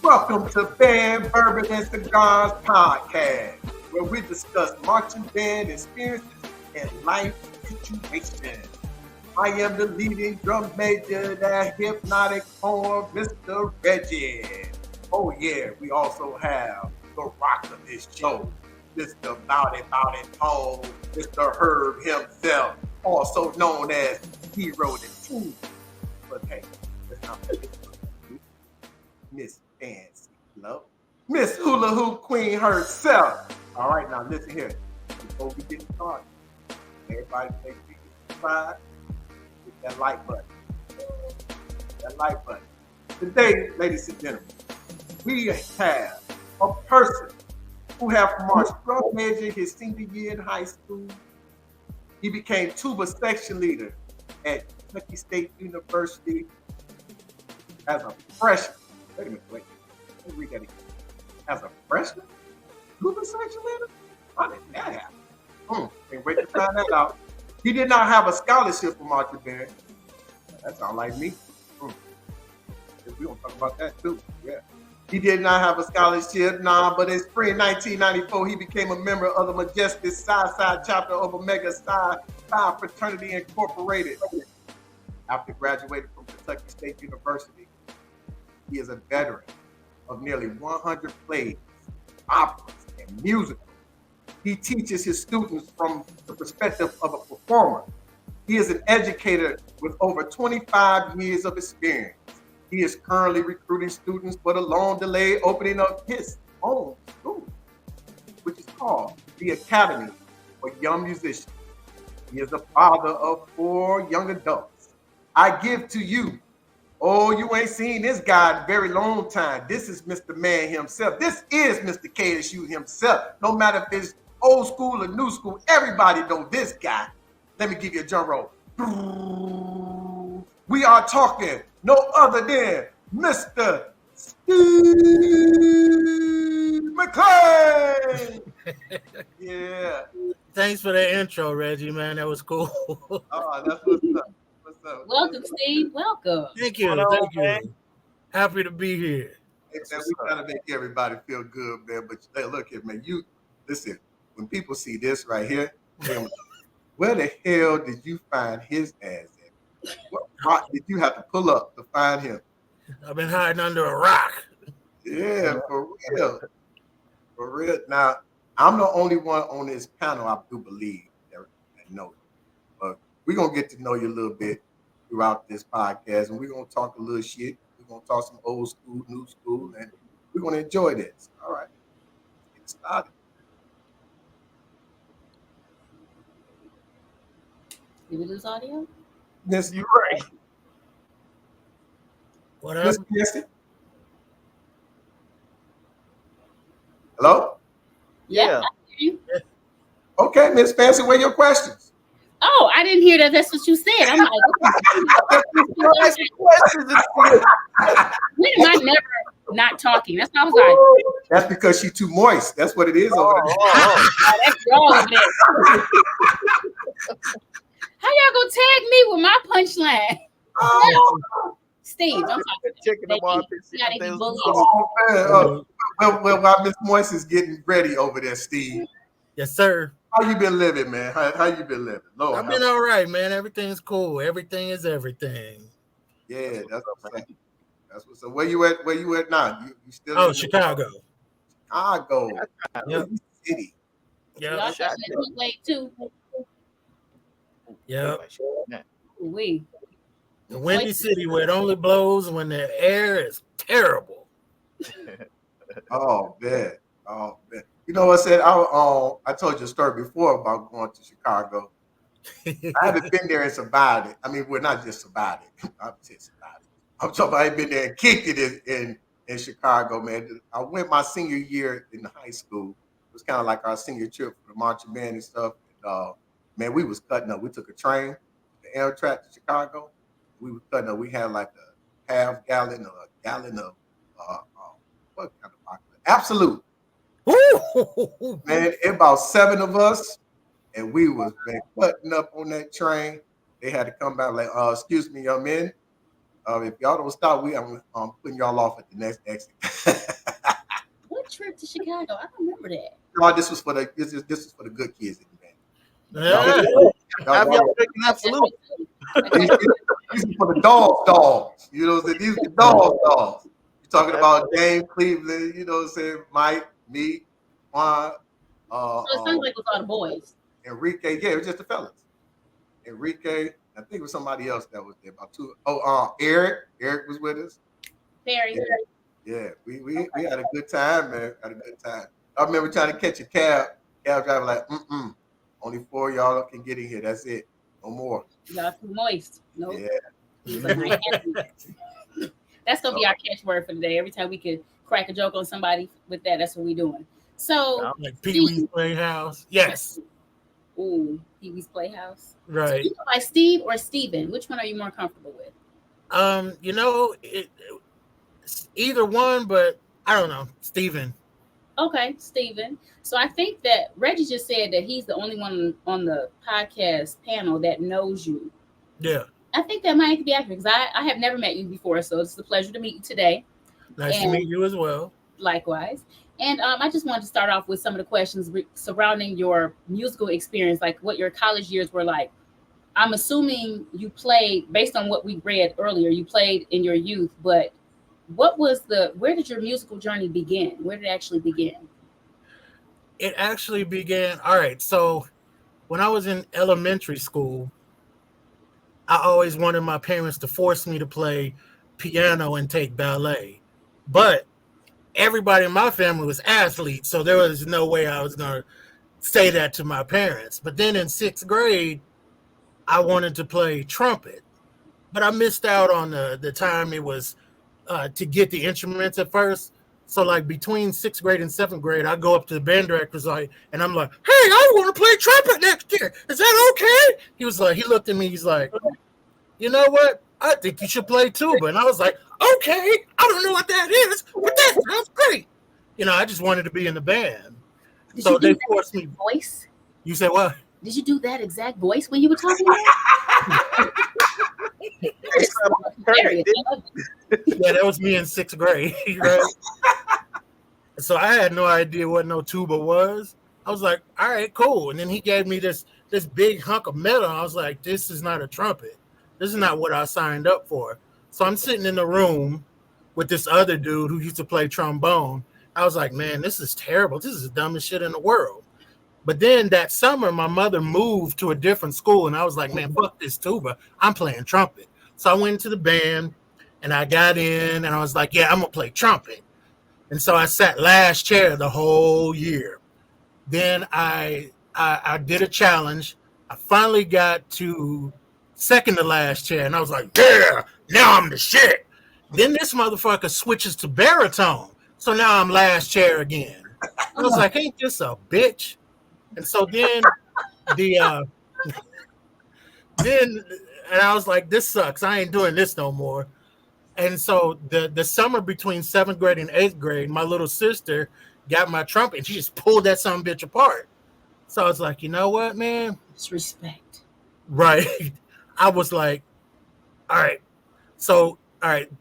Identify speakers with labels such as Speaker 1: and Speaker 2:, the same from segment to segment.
Speaker 1: Welcome to Band, Bourbon, and Cigars podcast, where we discuss marching band experiences and life situations. I am the leading drum major, that hypnotic form, Mr. Reggie. Oh yeah, we also have the rock of this show, Mr. Bout It Tone, Mr. Herb himself, also known as Hero the Team. But hey, let's not forget Miss Fancy Flo, Miss Hula Hoop Queen herself. All right, now listen here. Before we get started, everybody make sure you subscribe. Hit that like button. That like button. Today, ladies and gentlemen, we have a person who have marched drum major his senior year in high school. He became tuba section leader at Kentucky State University as a freshman. Wait a minute, wait. Let me read that again. As a freshman? Tuba section leader? How did that happen? Can't wait to find that out. He did not have a scholarship for marching band. That sounds like me. We're going to talk about that too. Yeah. He did not have a scholarship, but in spring 1994, he became a member of the majestic Side chapter of Omega Psi Fraternity Incorporated. After graduating from Kentucky State University, he is a veteran of nearly 100 plays, operas, and musicals. He teaches his students from the perspective of a performer. He is an educator with over 25 years of experience. He is currently recruiting students for the long-delayed opening of his own school, which is called the Academy for Young Musicians. He is the father of 4 young adults. I give to you, you ain't seen this guy in a very long time. This is Mr. Man himself. This is Mr. KSU himself. No matter if it's old school or new school, everybody know this guy. Let me give you a drum roll. We are talking no other than Mr. Steve McClain. Yeah.
Speaker 2: Thanks for the intro, Reggie, man. That was cool.
Speaker 1: Oh, that's what's up. What's up?
Speaker 3: Welcome, Steve. Welcome.
Speaker 2: Thank you. Thank you. Happy to be here.
Speaker 1: Hey, man, we trying to make everybody feel good, man. But hey, look here, man. You listen, when people see this right here, where the hell did you find his ass at? What rock did you have to pull up to find him?
Speaker 2: I've been hiding under a rock.
Speaker 1: Yeah, for real. For real. Now, I'm the only one on this panel, I do believe, that know you. But we're going to get to know you a little bit throughout this podcast, and we're going to talk a little shit. We're going to talk some old school, new school, and we're going to enjoy this. All right. Let's get started.
Speaker 3: Give it this audio?
Speaker 1: Miss, you right.
Speaker 2: What up?
Speaker 1: Miss Fancy? Hello?
Speaker 3: Yeah. I hear you.
Speaker 1: Okay, Miss Fancy, what are your questions?
Speaker 3: Oh, I didn't hear that. That's what you said. I'm like, when am I never not talking? That's what I was like.
Speaker 1: That's because she's too moist. That's what it is over there.
Speaker 3: That's y'all over there. How y'all gonna tag me with my punchline? Steve, I'm talking
Speaker 4: checking them off.
Speaker 1: Well, while Miss Moist is getting ready over there, Steve.
Speaker 2: Yes, sir.
Speaker 1: How you been living, man? How you been living? Lord,
Speaker 2: I've been all right, man. Everything's cool. Everything is everything.
Speaker 1: Yeah, that's what's up. That's what's up. Where you at? Where you at now? You still?
Speaker 2: Oh, Chicago.
Speaker 1: Chicago.
Speaker 2: Yep.
Speaker 1: City.
Speaker 3: Y'all
Speaker 2: Yeah.
Speaker 3: late too.
Speaker 2: Yep.
Speaker 3: We.
Speaker 2: The windy city where it only blows when the air is terrible.
Speaker 1: Oh man. Oh man. You know what I said? I told you a story before about going to Chicago. I haven't been there and survived it. I mean, we're not just survived it. I'm saying survived it. I'm talking about I ain't been there and kicked it in Chicago, man. I went my senior year in high school. It was kind of like our senior trip for the marching band and stuff. And, man, we was cutting up. We took a train, the Amtrak to Chicago. We were cutting up. We had like a half gallon or a gallon of what kind of vodka? Absolute. Man, about 7 of us, and we was cutting up on that train. They had to come back like, excuse me, young men. If y'all don't stop, I'm putting y'all off at the next exit.
Speaker 3: What trip to Chicago? I don't remember that.
Speaker 1: No, this was for the good kids in the band.
Speaker 2: Yeah.
Speaker 4: Have y'all drinking Absolute?
Speaker 1: These are for the dogs. You know what I'm saying? These are the dogs. You're talking about James Cleveland, you know what I'm saying? Mike, me, Juan.
Speaker 3: So it sounds like it was all the boys.
Speaker 1: Enrique, yeah, it was just the fellas. Enrique, I think it was somebody else that was there. About two. Oh, Eric. Eric was with us.
Speaker 3: Very.
Speaker 1: Yeah, we had a good time, man. Had a good time. I remember trying to catch a cab. Cab driver like, only 4 of y'all can get in here. That's it. No more.
Speaker 3: Y'all too moist. Nope.
Speaker 1: Yeah.
Speaker 3: That's gonna be our catchword for today. Every time we could crack a joke on somebody with that, that's what we're doing. So
Speaker 2: like Pee-wee's Playhouse. Yes.
Speaker 3: Ooh, Pee-wee's Playhouse.
Speaker 2: Right.
Speaker 3: So by Steve or Steven, which one are you more comfortable with?
Speaker 2: Either one, but I don't know. Steven.
Speaker 3: Okay, Steven. So I think that Reggie just said that he's the only one on the podcast panel that knows you.
Speaker 2: Yeah.
Speaker 3: I think that might be accurate because I have never met you before, so it's a pleasure to meet you today.
Speaker 2: Nice to meet you as well.
Speaker 3: Likewise. And I just wanted to start off with some of the questions surrounding your musical experience, like what your college years were like. I'm assuming you played, based on what we read earlier, you played in your youth, but where did your musical journey begin? Where did it actually begin?
Speaker 2: It actually began, all right, so when I was in elementary school, I always wanted my parents to force me to play piano and take ballet. But everybody in my family was athletes, so there was no way I was going to say that to my parents. But then in 6th grade, I wanted to play trumpet. But I missed out on the time it was to get the instruments at first. So like between 6th grade and 7th grade, I go up to the band director's and I'm like, hey, I want to play trumpet next year. Is that okay? He was like, he looked at me, he's like, you know what? I think you should play tuba. And I was like, okay, I don't know what that is, but that sounds great. I just wanted to be in the band. So they forced me.
Speaker 3: Voice?
Speaker 2: You said what?
Speaker 3: Did you do that exact voice when you were talking about it?
Speaker 2: Yeah, that was me in 6th grade, right? So I had no idea what no tuba was. I was like, all right, cool. And then he gave me this big hunk of metal. I was like, this is not a trumpet. This is not what I signed up for. So I'm sitting in the room with this other dude who used to play trombone. I was like, man, this is terrible. This is the dumbest shit in the world. But then that summer, my mother moved to a different school. And I was like, man, fuck this tuba. I'm playing trumpet. So I went to the band and I got in and I was like, yeah, I'm going to play trumpet. And so I sat last chair the whole year. Then I did a challenge. I finally got to second to last chair. And I was like, yeah, now I'm the shit. Then this motherfucker switches to baritone. So now I'm last chair again. I was like, ain't this a bitch? And so then and I was like, this sucks. I ain't doing this no more. And so the summer between 7th grade and 8th grade, my little sister got my trumpet and she just pulled that son of a bitch apart. So I was like, you know what, man?
Speaker 3: It's respect.
Speaker 2: Right. I was like, all right. So, all right.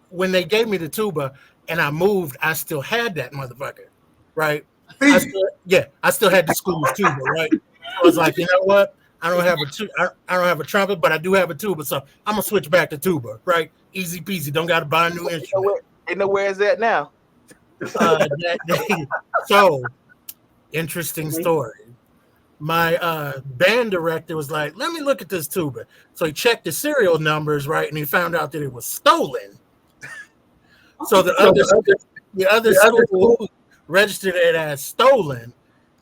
Speaker 2: When they gave me the tuba and I moved, I still had that motherfucker. Right. I still had the school's tuba. Right. I was like, you know what? I don't have a trumpet, but I do have a tuba. So I'm going to switch back to tuba. Right. Easy peasy. Don't got to buy a new instrument.
Speaker 4: You know where is that now?
Speaker 2: So, interesting story. My band director was like, let me look at this tuba. So he checked the serial numbers, right? And he found out that it was stolen. So the other school registered it as stolen.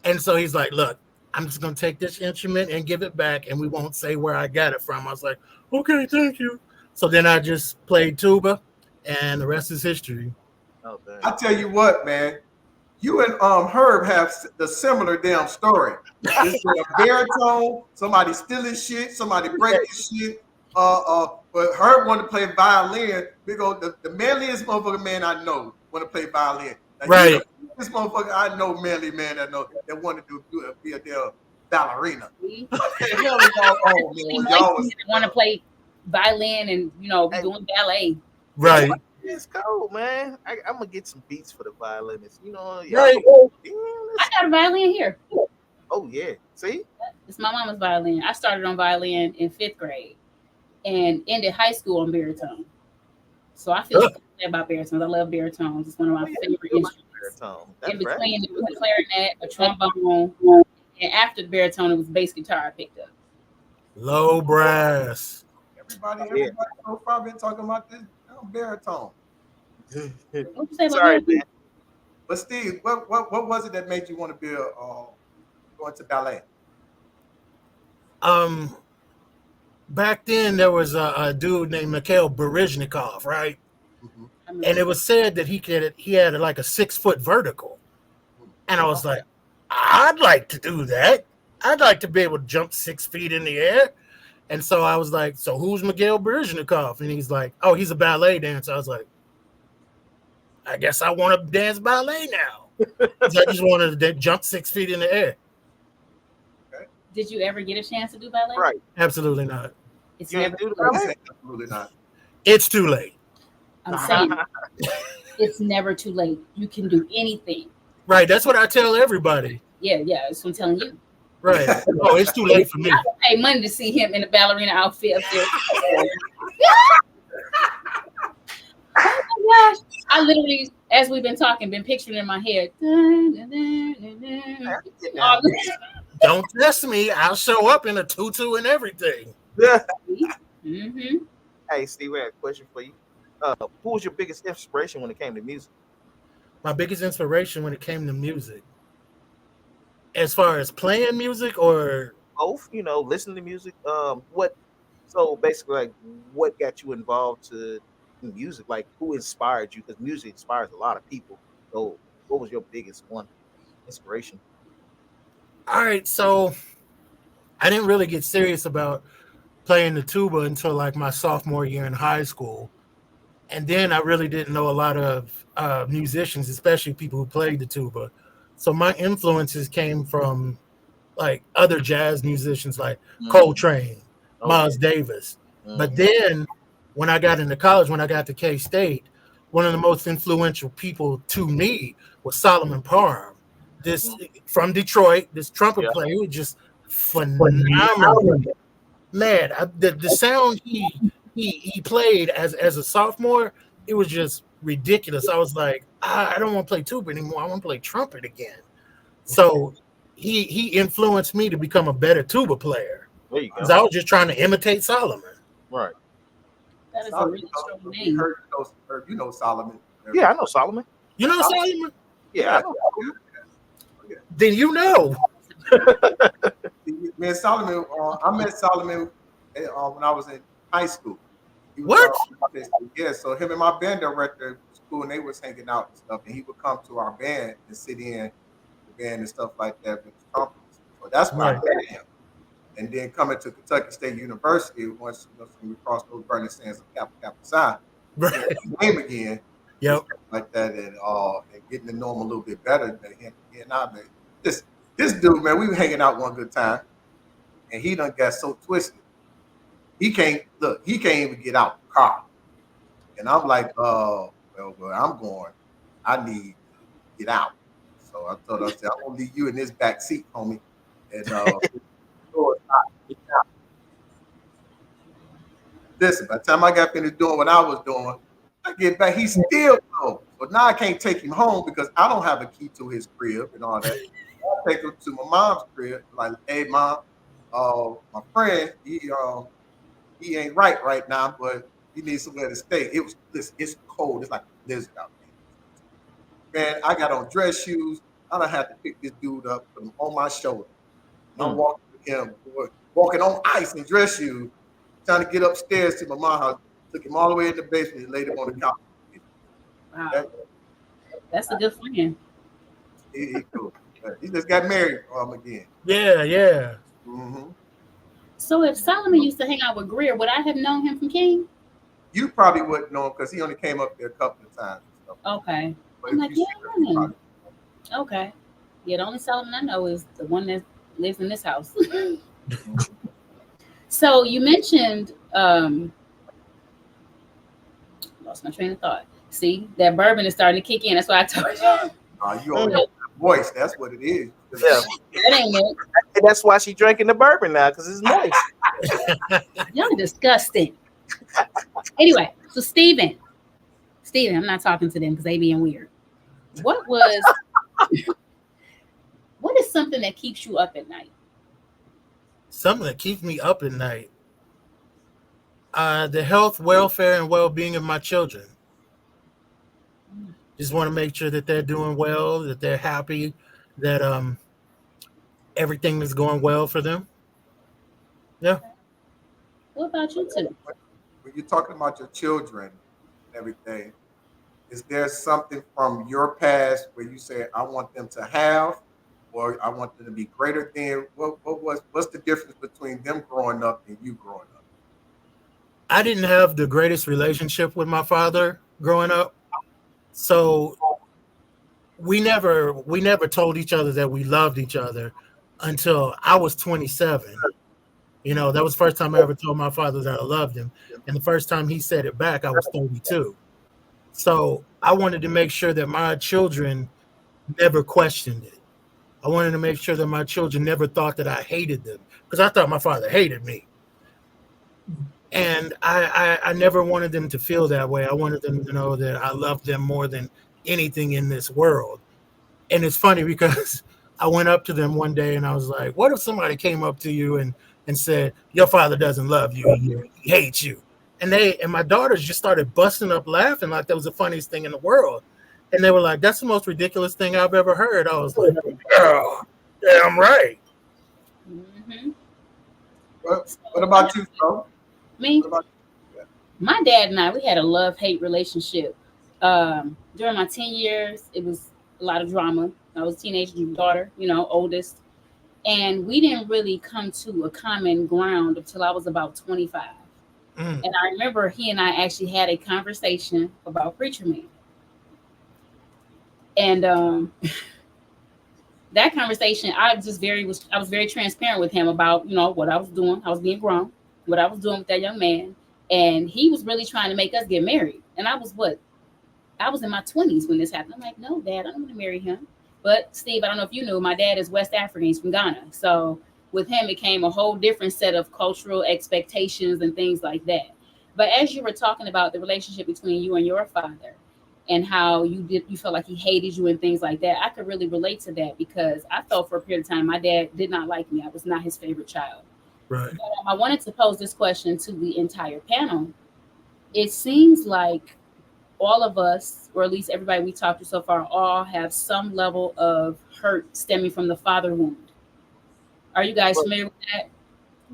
Speaker 2: And so he's like, look, I'm just going to take this instrument and give it back, and we won't say where I got it from. I was like, okay, thank you. So then I just played tuba, and the rest is history.
Speaker 4: Oh,
Speaker 1: I tell you what, man. You and Herb have the similar damn story. It's a baritone, somebody stealing shit, somebody breaking shit. But Herb wanted to play violin. Big old, the manliest motherfucking man I know want to play violin. Like,
Speaker 2: right.
Speaker 1: This motherfucker, I know manly man that wanted to be a damn ballerina. What the hell is y'all on, man?
Speaker 3: Y'all want to play violin and be doing ballet.
Speaker 2: Right.
Speaker 4: It's cold, man. I'm gonna get some beats for the violinists. You know,
Speaker 2: Right.
Speaker 3: I got a violin here.
Speaker 4: Oh yeah, see,
Speaker 3: It's my mama's violin. I started on violin in 5th grade and ended high school on baritone. So I feel strongly about baritones. I love baritones. It's one of my favorite instruments.
Speaker 4: baritone.
Speaker 3: In
Speaker 4: That's right.
Speaker 3: between, there was a clarinet, a trombone, and after the baritone, it was bass guitar I picked up.
Speaker 2: Low brass.
Speaker 1: Everybody so far been talking about this baritone.
Speaker 3: What you say about
Speaker 4: Sorry,
Speaker 3: baritone?
Speaker 4: man.
Speaker 1: But Steve, what was it that made you want to be going to ballet?
Speaker 2: Back then there was a dude named Mikhail Baryshnikov, right?
Speaker 1: Mm-hmm.
Speaker 2: And it was said that he had like a 6-foot vertical. And I was like, I'd like to do that. I'd like to be able to jump 6 feet in the air. And so I was like, so who's Mikhail Baryshnikov? And he's like, oh, he's a ballet dancer. I was like, I guess I want to dance ballet now. I just wanted to jump 6 feet in the air.
Speaker 3: Did you ever get a chance to do ballet?
Speaker 4: Right.
Speaker 2: Absolutely not.
Speaker 3: It's
Speaker 4: You
Speaker 3: never
Speaker 4: ain't do the
Speaker 3: too late.
Speaker 4: ballet?
Speaker 1: Absolutely not.
Speaker 2: It's too late.
Speaker 3: I'm saying it's never too late. You can do anything.
Speaker 2: Right. That's what I tell everybody.
Speaker 3: Yeah, that's what I'm telling you.
Speaker 2: Right. Oh, it's too late for me.
Speaker 3: I would pay money to see him in a ballerina outfit up there. Oh my gosh. I literally, as we've been talking, been picturing in my head.
Speaker 2: Don't test me. I'll show up in a tutu and everything.
Speaker 3: Mm-hmm.
Speaker 4: Hey, Steve, I have a question for you. Who was your biggest inspiration when it came to music?
Speaker 2: My biggest inspiration when it came to music, as far as playing music or
Speaker 4: Both, listening to music. So basically, like, what got you involved in music? Like, who inspired you? Because music inspires a lot of people. So, what was your biggest one inspiration?
Speaker 2: all right, so I didn't really get serious about playing the tuba until like my sophomore year in high school. And then I really didn't know a lot of musicians, especially people who played the tuba. So my influences came from like other jazz musicians like Coltrane, Miles Davis. But then when I got into college, when I got to K-State, one of the most influential people to me was Solomon Parham. This from Detroit, this trumpet player was just phenomenal. Man, the sound he played as a sophomore, it was just ridiculous. I was like, I don't want to play tuba anymore. I want to play trumpet again. So he influenced me to become a better tuba player.
Speaker 4: There you go.
Speaker 2: Because I was just trying to imitate Solomon.
Speaker 4: Right.
Speaker 3: That is a really strong name.
Speaker 1: You know Solomon.
Speaker 4: Yeah, I know Solomon.
Speaker 2: You know Solomon?
Speaker 4: Yeah, I know.
Speaker 2: Then you know.
Speaker 1: Man, Solomon, I met Solomon when I was in high school.
Speaker 2: What?
Speaker 1: Yeah, so him and my band director at school, and they was hanging out and stuff, and he would come to our band and sit in the band and stuff like that with the trumpets. So that's why I met him. And then coming to Kentucky State University, once we crossed those burning sands of Kappa Psi, name again, like that, and getting to know him a little bit better than him. And I mean, this dude, man, we were hanging out one good time, and he done got so twisted. He can't even get out the car. And I'm like, well, I'm going. I need to get out. So I told him, I said, I'm gonna leave you in this back seat, homie. And listen, by the time I got finished doing what I was doing, I get back, he's still gone. But now I can't take him home because I don't have a key to his crib and all that. I take him to my mom's crib, like, hey mom, my friend, he ain't right now, but he needs somewhere to stay. It's cold. It's like a blizzard out there. Man, I got on dress shoes. I don't have to pick this dude up, put him on my shoulder. And I'm walking with him, walking on ice in dress shoes, trying to get upstairs to my mom's house. Took him all the way in the basement and laid him on the couch.
Speaker 3: Wow. That's a good friend.
Speaker 1: He cool. He just got married again.
Speaker 2: Yeah.
Speaker 1: Mm-hmm.
Speaker 3: So if Solomon used to hang out with Greer, would I have known him from King?
Speaker 1: You probably wouldn't know him because he only came up there a couple of times. And stuff.
Speaker 3: Okay.
Speaker 1: But
Speaker 3: I'm like, yeah, I know him.
Speaker 1: probably-
Speaker 3: Okay. Yeah, the only Solomon I know is the one that lives in this house. So you mentioned lost my train of thought. See, that bourbon is starting to kick in. That's why I told you.
Speaker 1: You on your voice. That's what it is.
Speaker 4: Yeah.
Speaker 3: That ain't it.
Speaker 4: And that's why she drinking the bourbon now, because it's moist.
Speaker 3: Y'all disgusting. Anyway, so Steven, I'm not talking to them because they being weird. What is something that keeps you up at night?
Speaker 2: Something that keeps me up at night. The health, welfare, and well-being of my children. Just want to make sure that they're doing well, that they're happy, that everything is going well for them. Yeah.
Speaker 3: What about you two?
Speaker 1: When you're talking about your children and everything, is there something from your past where you say, I want them to have, or I want them to be greater than? What's the difference between them growing up and you growing up?
Speaker 2: I didn't have the greatest relationship with my father growing up. So we never told each other that we loved each other until I was 27. You know, that was the first time I ever told my father that I loved him. And the first time he said it back, I was 32. So I wanted to make sure that my children never questioned it. I wanted to make sure that my children never thought that I hated them, because I thought my father hated me. And I never wanted them to feel that way. I wanted them to know that I loved them more than anything in this world. And it's funny because I went up to them one day and I was like, what if somebody came up to you and said, your father doesn't love you, he hates you? And my daughters just started busting up laughing like that was the funniest thing in the world. And they were like, that's the most ridiculous thing I've ever heard. I was like, oh, damn right.
Speaker 3: Mm-hmm.
Speaker 1: What about you, Flo?
Speaker 3: Me? My dad and I, we had a love-hate relationship. During my 10 years, it was a lot of drama. I was a teenage daughter, oldest. And we didn't really come to a common ground until I was about 25. And I remember he and I actually had a conversation about Preacher Man. And that conversation, I was very transparent with him about, what I was doing. I was being grown, what I was doing with that young man. And he was really trying to make us get married. And I was in my 20s when this happened. I'm like, no, Dad, I don't want to marry him. But Steve, I don't know if you knew, my dad is West African. He's from Ghana. So with him, it came a whole different set of cultural expectations and things like that. But as you were talking about the relationship between you and your father and how you felt like he hated you and things like that, I could really relate to that because I felt for a period of time my dad did not like me. I was not his favorite child.
Speaker 2: Right.
Speaker 3: But, I wanted to pose this question to the entire panel. It seems like all of us, or at least everybody we talked to so far, all have some level of hurt stemming from the father wound. Are you guys familiar with that?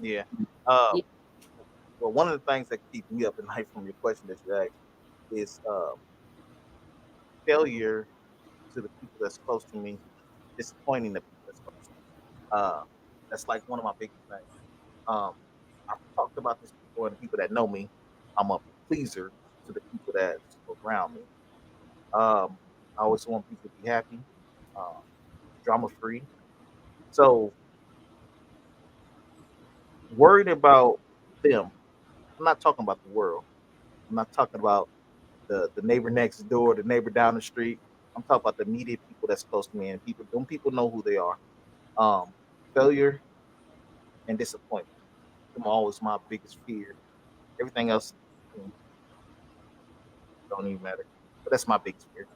Speaker 4: Yeah. Well, one of the things that keeps me up at night from your question that you asked is failure to the people that's close to me, disappointing the people that's close to me. That's like one of my biggest things. I've talked about this before, and the people that know me, I'm a pleaser to the people that's around me. I always want people to be happy, drama free. So worried about them. I'm not talking about the world. I'm not talking about the neighbor next door, the neighbor down the street. I'm talking about the immediate people that's close to me, and people know who they are. Failure and disappointment. Them are always my biggest fear. Everything else don't even matter. But that's my biggest fear.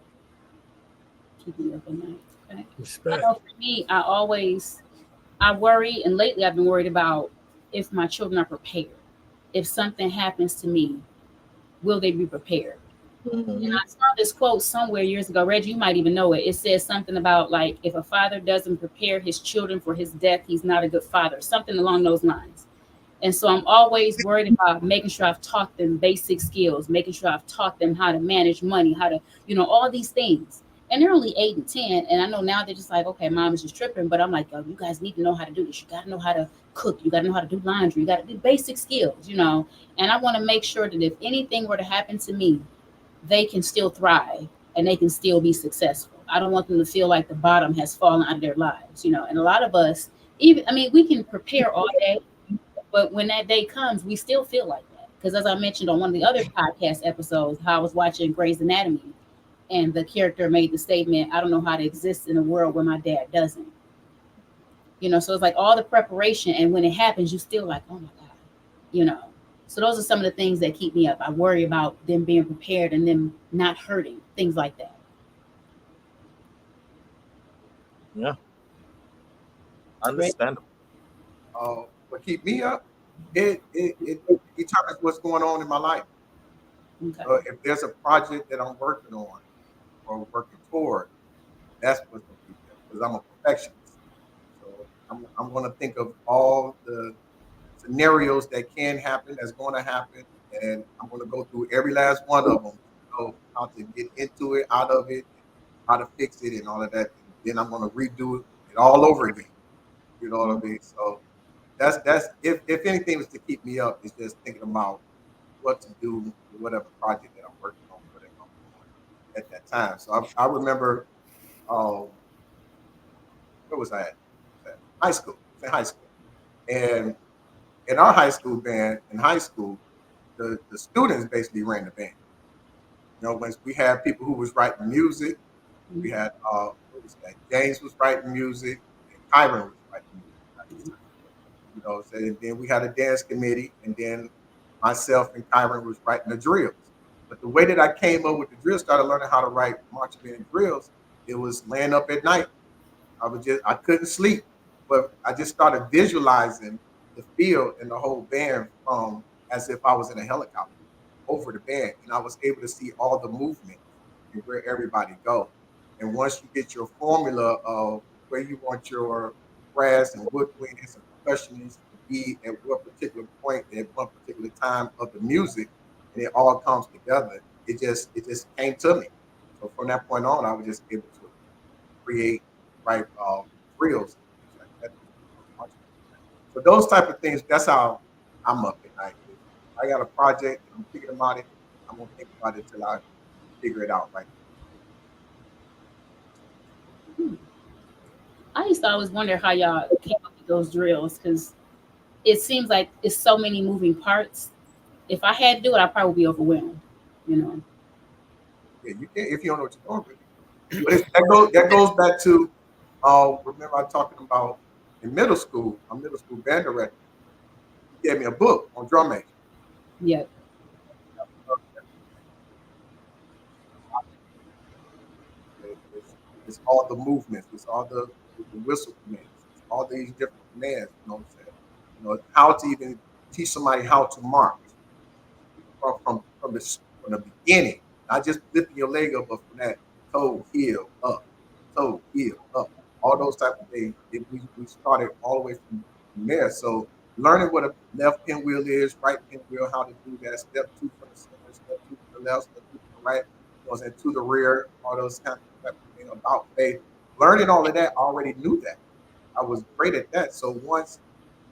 Speaker 3: Keep me up at night. Okay.
Speaker 2: Respect.
Speaker 3: I know for me, I worry, and lately I've been worried about if my children are prepared. If something happens to me, will they be prepared? Mm-hmm. And I saw this quote somewhere years ago. Reggie, you might even know it. It says something about like, if a father doesn't prepare his children for his death, he's not a good father. Something along those lines. And so I'm always worried about making sure I've taught them basic skills, making sure I've taught them how to manage money, how to, all these things. And they're only 8 and 10. And I know now they're just like, okay, mom is just tripping. But I'm like, oh, you guys need to know how to do this. You got to know how to cook. You got to know how to do laundry. You got to do basic skills, And I want to make sure that if anything were to happen to me, they can still thrive and they can still be successful. I don't want them to feel like the bottom has fallen out of their lives, And a lot of us, we can prepare all day, but when that day comes, we still feel like that Because as I mentioned on one of the other podcast episodes, how I was watching Grey's Anatomy, and the character made the statement, "I don't know how to exist in a world where my dad doesn't." So it's like all the preparation, and when it happens, you still like, "Oh my God," you know. So those are some of the things that keep me up. I worry about them being prepared and them not hurting, things like that.
Speaker 4: Yeah,
Speaker 3: Great.
Speaker 4: understandable.
Speaker 1: What keep me up, it determines what's going on in my life.
Speaker 3: Okay.
Speaker 1: If there's a project that I'm working on or working toward, that's what's going to keep me up because I'm a perfectionist. So I'm going to think of all the scenarios that can happen, that's going to happen, and I'm going to go through every last one of them, how to get into it, out of it, how to fix it, and all of that. And then I'm going to redo it all over again. You know what I mean? So that's if anything was to keep me up, it's just thinking about what to do with whatever project that I'm working on, whatever I'm doing at that time. So I remember, um, where was I at? High school. I was in high school, and in our high school band, in high school, the students basically ran the band. When we had people who was writing music, we had what was that? James was writing music, and Kyron was writing music. So and then we had a dance committee, and then myself and Kyron was writing the drills. But the way that I came up with the drills, started learning how to write marching band drills, it was laying up at night. I couldn't sleep, but I just started visualizing the field and the whole band as if I was in a helicopter over the band, and I was able to see all the movement and where everybody go. And once you get your formula of where you want your brass and woodwinds and percussionists to be at what particular point at one particular time of the music, and it all comes together, it just came to me. So from that point on, I was just able to create, write reels, things like that. So those type of things, that's how I'm up at night. If I got a project and I'm thinking about it, I'm gonna think about it till I figure it out. Right.
Speaker 3: Hmm. I used to always wonder how y'all came up with those drills because it seems like it's so many moving parts. If I had to do it, I'd probably be overwhelmed. You know.
Speaker 1: Yeah, you can if you don't know what you're doing. But that goes back to remember I talking about in middle school, a middle school band director. He gave me a book on drum major.
Speaker 3: Yeah.
Speaker 1: It's all the movements, it's all the whistle commands, it's all these different commands. You know what I'm saying? How to even teach somebody how to march from the beginning, not just lifting your leg up, but from that toe heel up, all those type of things. We started all the way from there. So learning what a left pinwheel is, right pinwheel, how to do that, step two from the center, step two from the left, step two from the right, and to the rear, all those kind of type of things about faith. Learning all of that, I already knew that. I was great at that. So once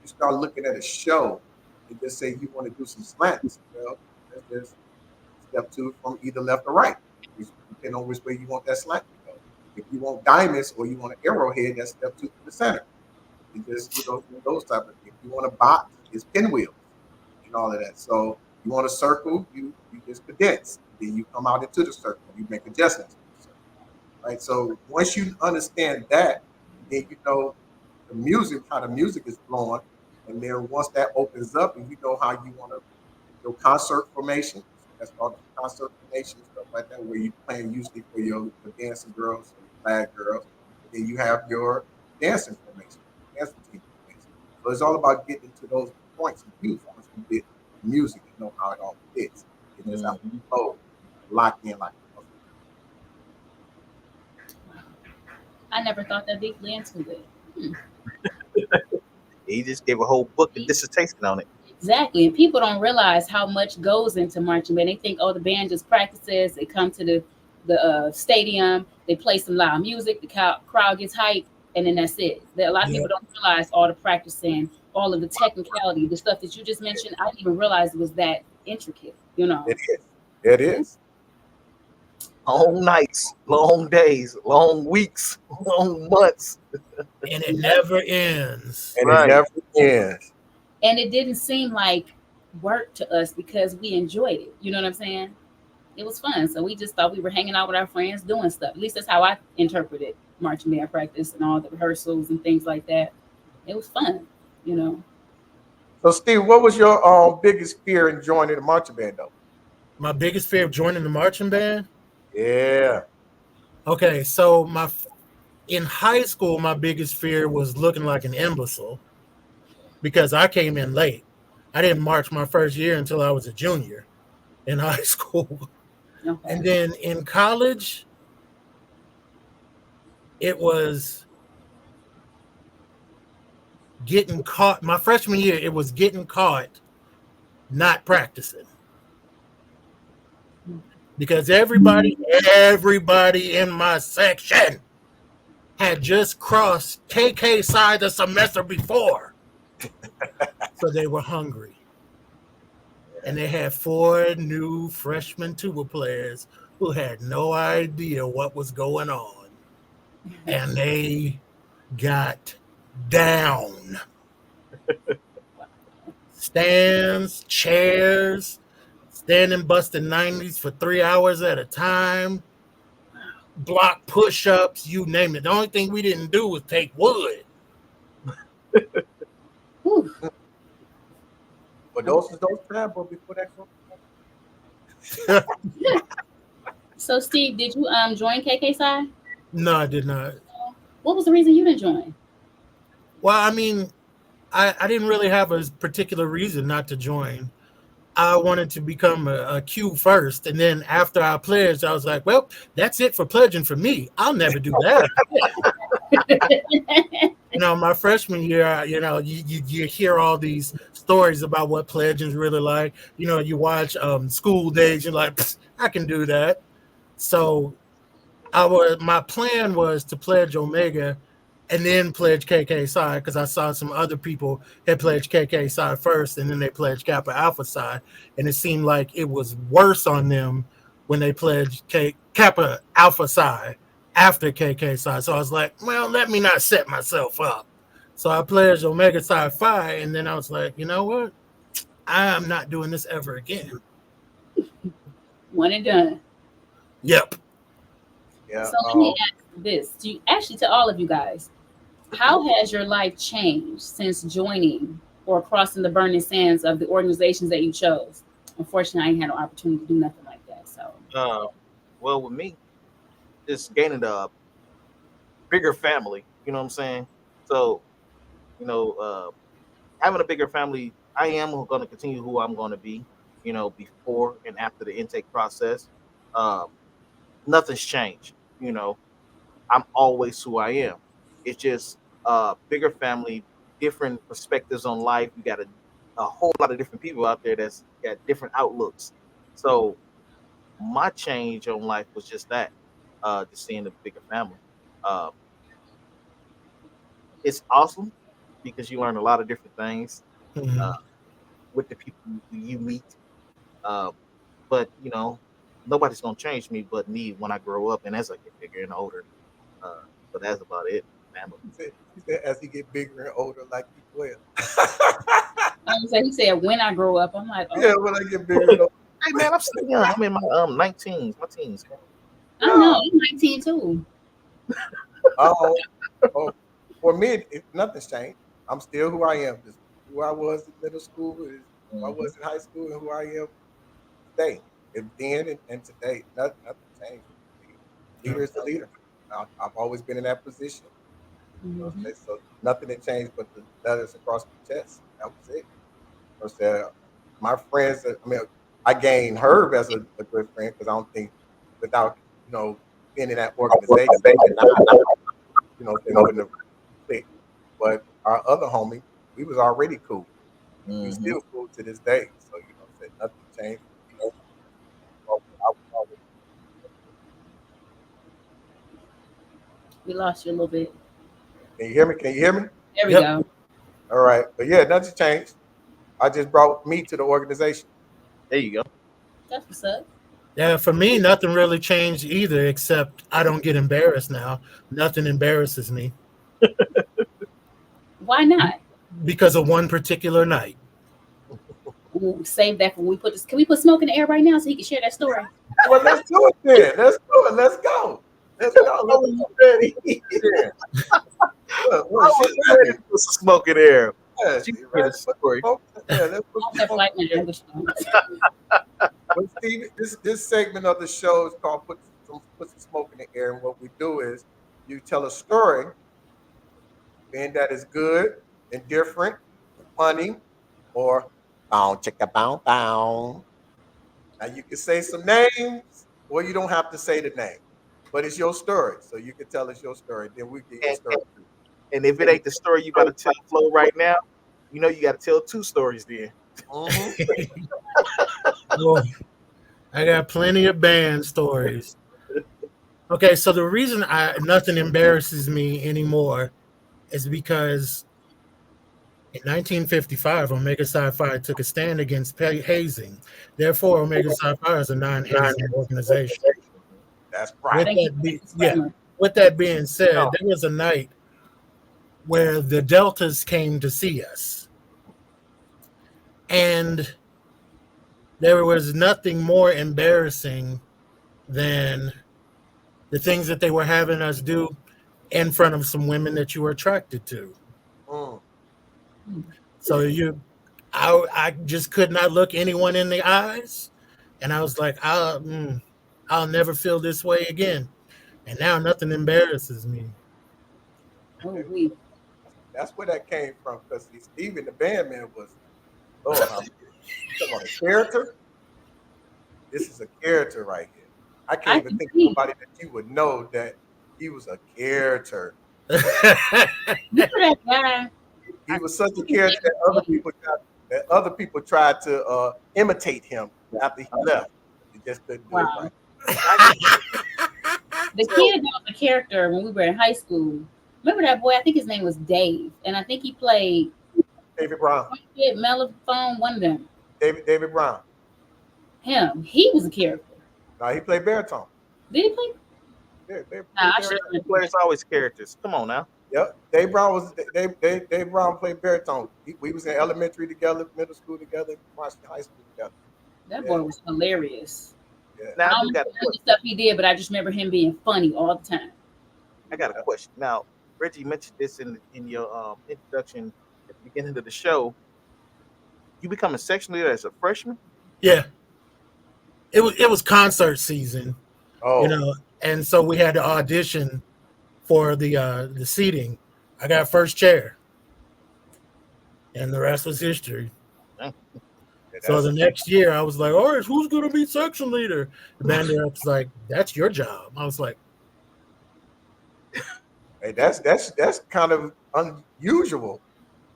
Speaker 1: you start looking at a show and just say you want to do some slants, well, that's just step two from either left or right. Depending on which way you want that slant to go. If you want diamonds or you want an arrowhead, that's step two from the center. You just those type of things. If you want a box, it's pinwheels and all of that. So you want a circle, you just condense. Then you come out into the circle. You make adjustments to the circle. Right. So once you understand that, then you know the music, how the music is flowing. And then once that opens up and you know how you want to your concert formation. That's called concert formation, stuff like that, where you playing usually for your dancing girls or your flag girls. And then you have your dancing formation, dance routine formation. So it's all about getting to those points of view once you get music and know how it all fits. It just have to flow, lock in like a muscle.
Speaker 3: I never thought that deeply into it.
Speaker 4: He just gave a whole book and dissertation on it.
Speaker 3: Exactly. And people don't realize how much goes into marching band. They think, oh, the band just practices. They come to the stadium. They play some loud music. The crowd gets hyped, and then that's it. A lot of
Speaker 2: Yeah.
Speaker 3: people don't realize all the practicing, all of the technicality, the stuff that you just mentioned. I didn't even realize it was that intricate.
Speaker 1: It is. It is.
Speaker 4: Long nights, long days, long weeks, long months.
Speaker 2: And it never ends.
Speaker 1: And it
Speaker 4: Right.
Speaker 1: never ends.
Speaker 3: And it didn't seem like work to us because we enjoyed it. You know what I'm saying? It was fun. So we just thought we were hanging out with our friends doing stuff. At least that's how I interpreted marching band practice and all the rehearsals and things like that. It was fun, you know.
Speaker 1: So, Steve, what was your biggest fear in joining the marching band, though?
Speaker 2: My biggest fear of joining the marching band.
Speaker 1: Yeah.
Speaker 2: Okay, so in high school, my biggest fear was looking like an imbecile because I came in late. I didn't march my first year until I was a junior in high school.
Speaker 3: Okay.
Speaker 2: And then in college, it was getting caught. My freshman year, it was getting caught not practicing. Because everybody in my section had just crossed KK side the semester before. So they were hungry. And they had 4 new freshman tuba players who had no idea what was going on. And they got down. Stands, chairs, standing busting 90s for 3 hours at a time, block push-ups, you name it. The only thing we didn't do was take wood.
Speaker 1: But those times, but before that.
Speaker 3: So Steve, did you join KK side?
Speaker 2: No, I did not.
Speaker 3: What was the reason you didn't join?
Speaker 2: Well, I mean, I didn't really have a particular reason not to join. I wanted to become a Q first, and then after I pledged, I was like, well, that's it for pledging for me. I'll never do that. You know, my freshman year, you know, you hear all these stories about what pledging's really like. You know, you watch School Days, you're like, I can do that. So my plan was to pledge Omega and then pledge KK Psi, because I saw some other people had pledged KK Psi first and then they pledged Kappa Alpha Psi, and it seemed like it was worse on them when they pledged Kappa Alpha Psi after KK Psi. So I was like, well, let me not set myself up. So I pledged Omega Psi Phi, and then I was like, you know what? I'm not doing this ever again.
Speaker 3: One and done.
Speaker 2: Yep.
Speaker 1: Yeah.
Speaker 3: So let me ask this actually to all of you guys. How has your life changed since joining or crossing the burning sands of the organizations that you chose? Unfortunately, I ain't had no opportunity to do nothing like that. So,
Speaker 4: well, with me, just gaining a bigger family. You know what I'm saying? So, you know, having a bigger family, I am going to continue who I'm going to be. You know, before and after the intake process, nothing's changed. You know, I'm always who I am. It's just bigger family, different perspectives on life. You got a whole lot of different people out there that's got different outlooks. So my change on life was just that, just seeing the bigger family. Uh, it's awesome because you learn a lot of different things uh, with the people you meet. Uh, but you know, nobody's gonna change me but me when I grow up and as I get bigger and older. But that's about it, family.
Speaker 1: He said as he get bigger and older, like he will.
Speaker 3: he said, when I grow up, I'm like, oh.
Speaker 1: Yeah, when I get bigger and older.
Speaker 4: Hey man, I'm still young. I'm in my 19s, my teens.
Speaker 3: I know, I'm 19 too.
Speaker 1: Oh, for me, nothing's changed. I'm still who I am. Just who I was in middle school, is who I was in high school, and who I am today. And then and today, nothing changed. Leader is the leader. I've always been in that position.
Speaker 3: Mm-hmm.
Speaker 1: So nothing had changed but the letters across the chest. That was it. So, my friends, I mean, I gained Herb as a good friend because I don't think without, being in that organization, they wouldn't have clicked. But our other homie, we was already cool. We still cool to this day. So, nothing changed.
Speaker 3: We lost you a little bit.
Speaker 1: Can you hear me? Can you hear me?
Speaker 3: There we go.
Speaker 1: All right. But yeah, nothing changed. I just brought me to the organization.
Speaker 4: There you go.
Speaker 3: That's what's up.
Speaker 2: Yeah, for me, nothing really changed either, except I don't get embarrassed now. Nothing embarrasses me.
Speaker 3: Why not?
Speaker 2: Because of one particular night.
Speaker 3: Ooh, save that for when we put this. Can we put smoke in the air right now so he can share that story?
Speaker 1: Well, let's do it then. Let's do it. Let's go. Let's go.
Speaker 4: I was ready.
Speaker 1: Yeah.
Speaker 4: I
Speaker 1: Well,
Speaker 4: was
Speaker 1: shit,
Speaker 4: ready to put some smoke in there.
Speaker 1: yeah,
Speaker 4: She
Speaker 1: you
Speaker 4: get a
Speaker 1: ready?
Speaker 4: story.
Speaker 1: Yeah, let's put
Speaker 3: Don't
Speaker 1: some
Speaker 3: have
Speaker 1: smoke
Speaker 3: like
Speaker 1: in
Speaker 3: now.
Speaker 1: there. Well, Steve, this segment of the show is called put some smoke in the air, and what we do is you tell a story, and that is good and different, funny, or bow chicka bow bow. Now you can say some names, or you don't have to say the name, but it's your story, so you can tell us your story. Then we get your
Speaker 4: And,
Speaker 1: story too.
Speaker 4: and if it ain't the story you about to tell Flo right now, you know you got to tell two stories then.
Speaker 1: Mm-hmm.
Speaker 2: Boy, I got plenty of band stories. Okay, so the reason I nothing embarrasses me anymore is because in 1955, Omega Psi Phi took a stand against hazing. Therefore, Omega Psi Phi is a non-hazing organization.
Speaker 1: That's right.
Speaker 2: With
Speaker 3: Thank you
Speaker 2: that,
Speaker 3: for that
Speaker 2: yeah.
Speaker 3: disclaimer.
Speaker 2: With that being said,
Speaker 4: No.
Speaker 2: there was a night where the Deltas came to see us, and there was nothing more embarrassing than the things that they were having us do in front of some women that you were attracted to.
Speaker 1: Mm.
Speaker 2: So I just could not look anyone in the eyes, and I was like, I'll never feel this way again. And now nothing embarrasses me.
Speaker 3: Oh, we.
Speaker 1: That's where that came from. Because Steven, the bandman, was Lord, how come on a character? This is a character right here. I can't
Speaker 3: I
Speaker 1: even
Speaker 3: can
Speaker 1: think of
Speaker 3: see.
Speaker 1: nobody that you would know that he was a character.
Speaker 3: Remember that guy?
Speaker 1: He
Speaker 3: I
Speaker 1: was such a
Speaker 3: can't
Speaker 1: character
Speaker 3: think of his name.
Speaker 1: that other people tried to imitate him after he left. They just couldn't do it
Speaker 3: Wow.
Speaker 1: right.
Speaker 3: The
Speaker 4: So
Speaker 3: kid that was a character when we were in high school. Remember that boy? I think his name was Dave, and I think he played
Speaker 1: David Brown.
Speaker 3: Mellophone. One of them.
Speaker 1: David Brown.
Speaker 3: Him. He was a character.
Speaker 1: No, he played baritone.
Speaker 3: Did he play?
Speaker 1: Yeah, they
Speaker 3: Nah, I
Speaker 1: played
Speaker 3: should
Speaker 1: baritone.
Speaker 3: have.
Speaker 4: players always characters. Come on now.
Speaker 1: Yep. Dave Brown played baritone. We was in elementary together, middle school together, Washington High School together.
Speaker 3: That
Speaker 1: Yeah,
Speaker 3: boy was hilarious.
Speaker 1: yeah.
Speaker 4: Now
Speaker 3: I
Speaker 4: I
Speaker 3: don't
Speaker 4: do got
Speaker 3: remember
Speaker 4: a
Speaker 3: the
Speaker 4: question.
Speaker 3: stuff he did, but I just remember him being funny all the time.
Speaker 4: I got a question. Now, Reggie mentioned this in your introduction at the beginning of the show. You become a section leader as a freshman.
Speaker 2: Yeah, it was concert season,
Speaker 1: Oh,
Speaker 2: and so we had to audition for the seating. I got first chair, and the rest was history.
Speaker 4: Huh?
Speaker 1: yeah,
Speaker 2: So the next year, I was like, "All right, who's gonna be section leader?" The band director's like, "That's your job." I was like,
Speaker 1: hey, that's kind of unusual.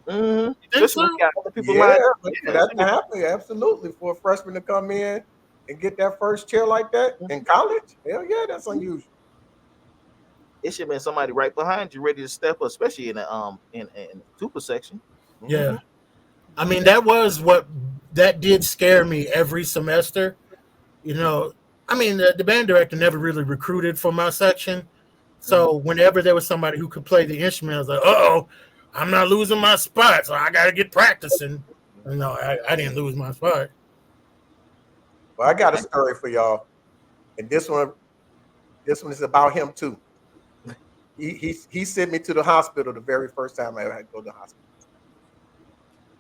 Speaker 4: Mm-hmm.
Speaker 2: "You think
Speaker 4: Especially
Speaker 2: so?"
Speaker 4: when you got other people
Speaker 1: Yeah,
Speaker 4: lined up.
Speaker 1: but for
Speaker 4: Yeah.
Speaker 1: that to happen, absolutely. For a freshman to come in and get that first chair like that in college, hell yeah, that's unusual.
Speaker 4: It should have been somebody right behind you, ready to step up, especially in the super section.
Speaker 2: Yeah,
Speaker 1: Mhm.
Speaker 2: I mean that did scare me every semester. You know, I mean the band director never really recruited for my section,
Speaker 1: Mhm.
Speaker 2: so whenever there was somebody who could play the instrument, I was like, "Oh, I'm not losing my spot, so I got to get practicing." No, I didn't lose my spot.
Speaker 1: Well, I got a story for y'all, and this one is about him too. He sent me to the hospital the very first time I ever had to go to the hospital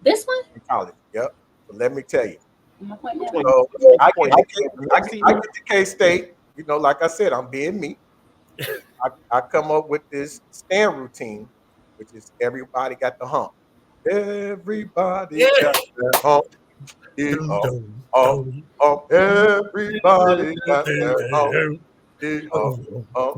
Speaker 3: This one?
Speaker 1: in college. Yep. So let me tell you.
Speaker 3: Am I pointing
Speaker 4: Which
Speaker 3: at?
Speaker 4: one?
Speaker 1: So
Speaker 4: Which one?
Speaker 1: I get to K State. Like I said, I'm being me. I come up with this stand routine, which is everybody got the hump. Everybody
Speaker 2: Yeah.
Speaker 1: got that hump.
Speaker 2: Dum,
Speaker 1: Hump,
Speaker 2: dum,
Speaker 1: hump,
Speaker 2: dum.
Speaker 1: hump. Everybody got that hump. Hump, hump.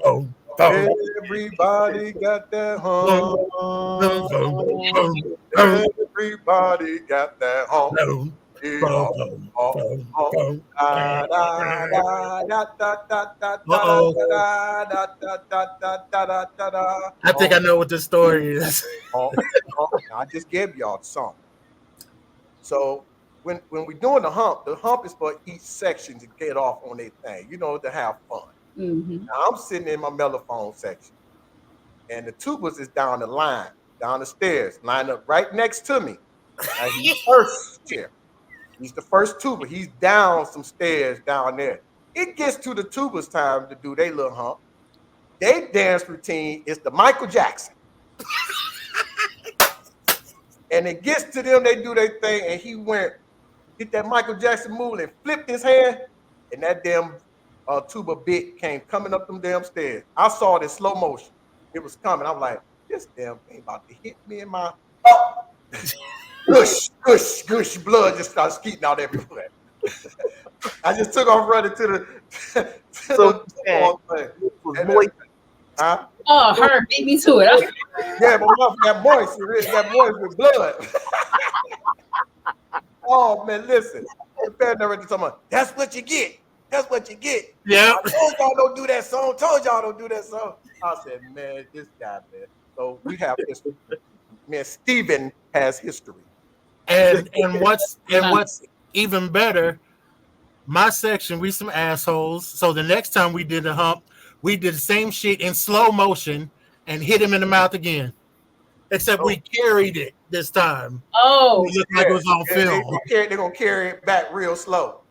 Speaker 2: Boom, boom,
Speaker 1: Everybody got that
Speaker 2: boom,
Speaker 1: hump.
Speaker 2: boom, boom, boom, boom,
Speaker 1: Everybody got that hump.
Speaker 2: boom,
Speaker 1: Hump,
Speaker 2: boom,
Speaker 1: hump,
Speaker 2: boom,
Speaker 1: hump.
Speaker 2: boom.
Speaker 1: Da da da da da da da da
Speaker 2: Uh-oh.
Speaker 1: da da da da da da da da da.
Speaker 2: I think I know what this story is.
Speaker 1: Hump, hump. Now, I just gave y'all the song. So when we're doing the hump is for each section to get off on their thing, to have fun.
Speaker 3: Mm-hmm.
Speaker 1: Now I'm sitting in my mellophone section, and the tubas is down the line, down the stairs, lined up right next to me. Now he's first chair. He's the first tuba. He's down some stairs down there. It gets to the tubas time to do their little hump. Their dance routine is the Michael Jackson. And it gets to them, they do their thing, and he went, did that Michael Jackson move and flipped his hand, and that damn tuba bit came coming up them damn stairs. I saw it in slow motion. It was coming. I'm like, this damn thing about to hit me in my gush, gush, gush, blood just started skeeting out everywhere. I just took off running to the huh?
Speaker 3: Oh, her beat me to it.
Speaker 1: Yeah, but mouth got moist. It got moist with blood. Oh man, listen. The band never talking about, that's what you get. That's what you get.
Speaker 2: Yeah.
Speaker 1: I told y'all don't do that song. Told y'all don't do that song. I said, man, this guy, man. So we have history. Man, Steven has history.
Speaker 2: And what's even better, my section, we some assholes. So the next time we did the hump, we did the same shit in slow motion and hit him in the mouth again. Except we carried it this time.
Speaker 3: Oh,
Speaker 2: it looked like it was on film.
Speaker 1: They're gonna carry it back real slow,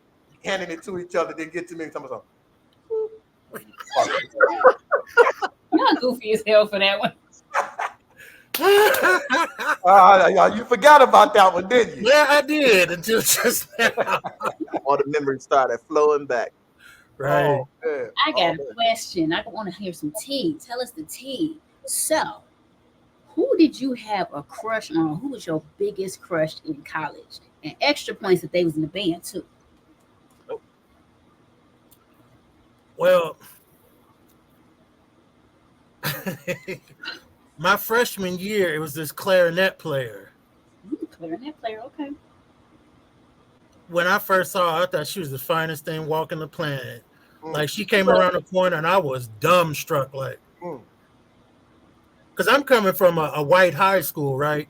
Speaker 1: handing it to each other. They get to me and tell me something.
Speaker 3: You're goofy as hell for that one.
Speaker 1: You forgot about that one, didn't you?
Speaker 2: Yeah, I did until just now.
Speaker 4: All the memories started flowing back.
Speaker 2: Right.
Speaker 1: Oh,
Speaker 3: I got a question. I want to hear some tea. Tell us the tea. So, who did you have a crush on? Who was your biggest crush in college? And extra points that they was in the band too.
Speaker 2: Well, my freshman year, it was this clarinet player.
Speaker 3: Clarinet player, okay.
Speaker 2: When I first saw her, I thought she was the finest thing walking the planet. Like, she came around the corner and I was dumbstruck, like, because I'm coming from a white high school, right?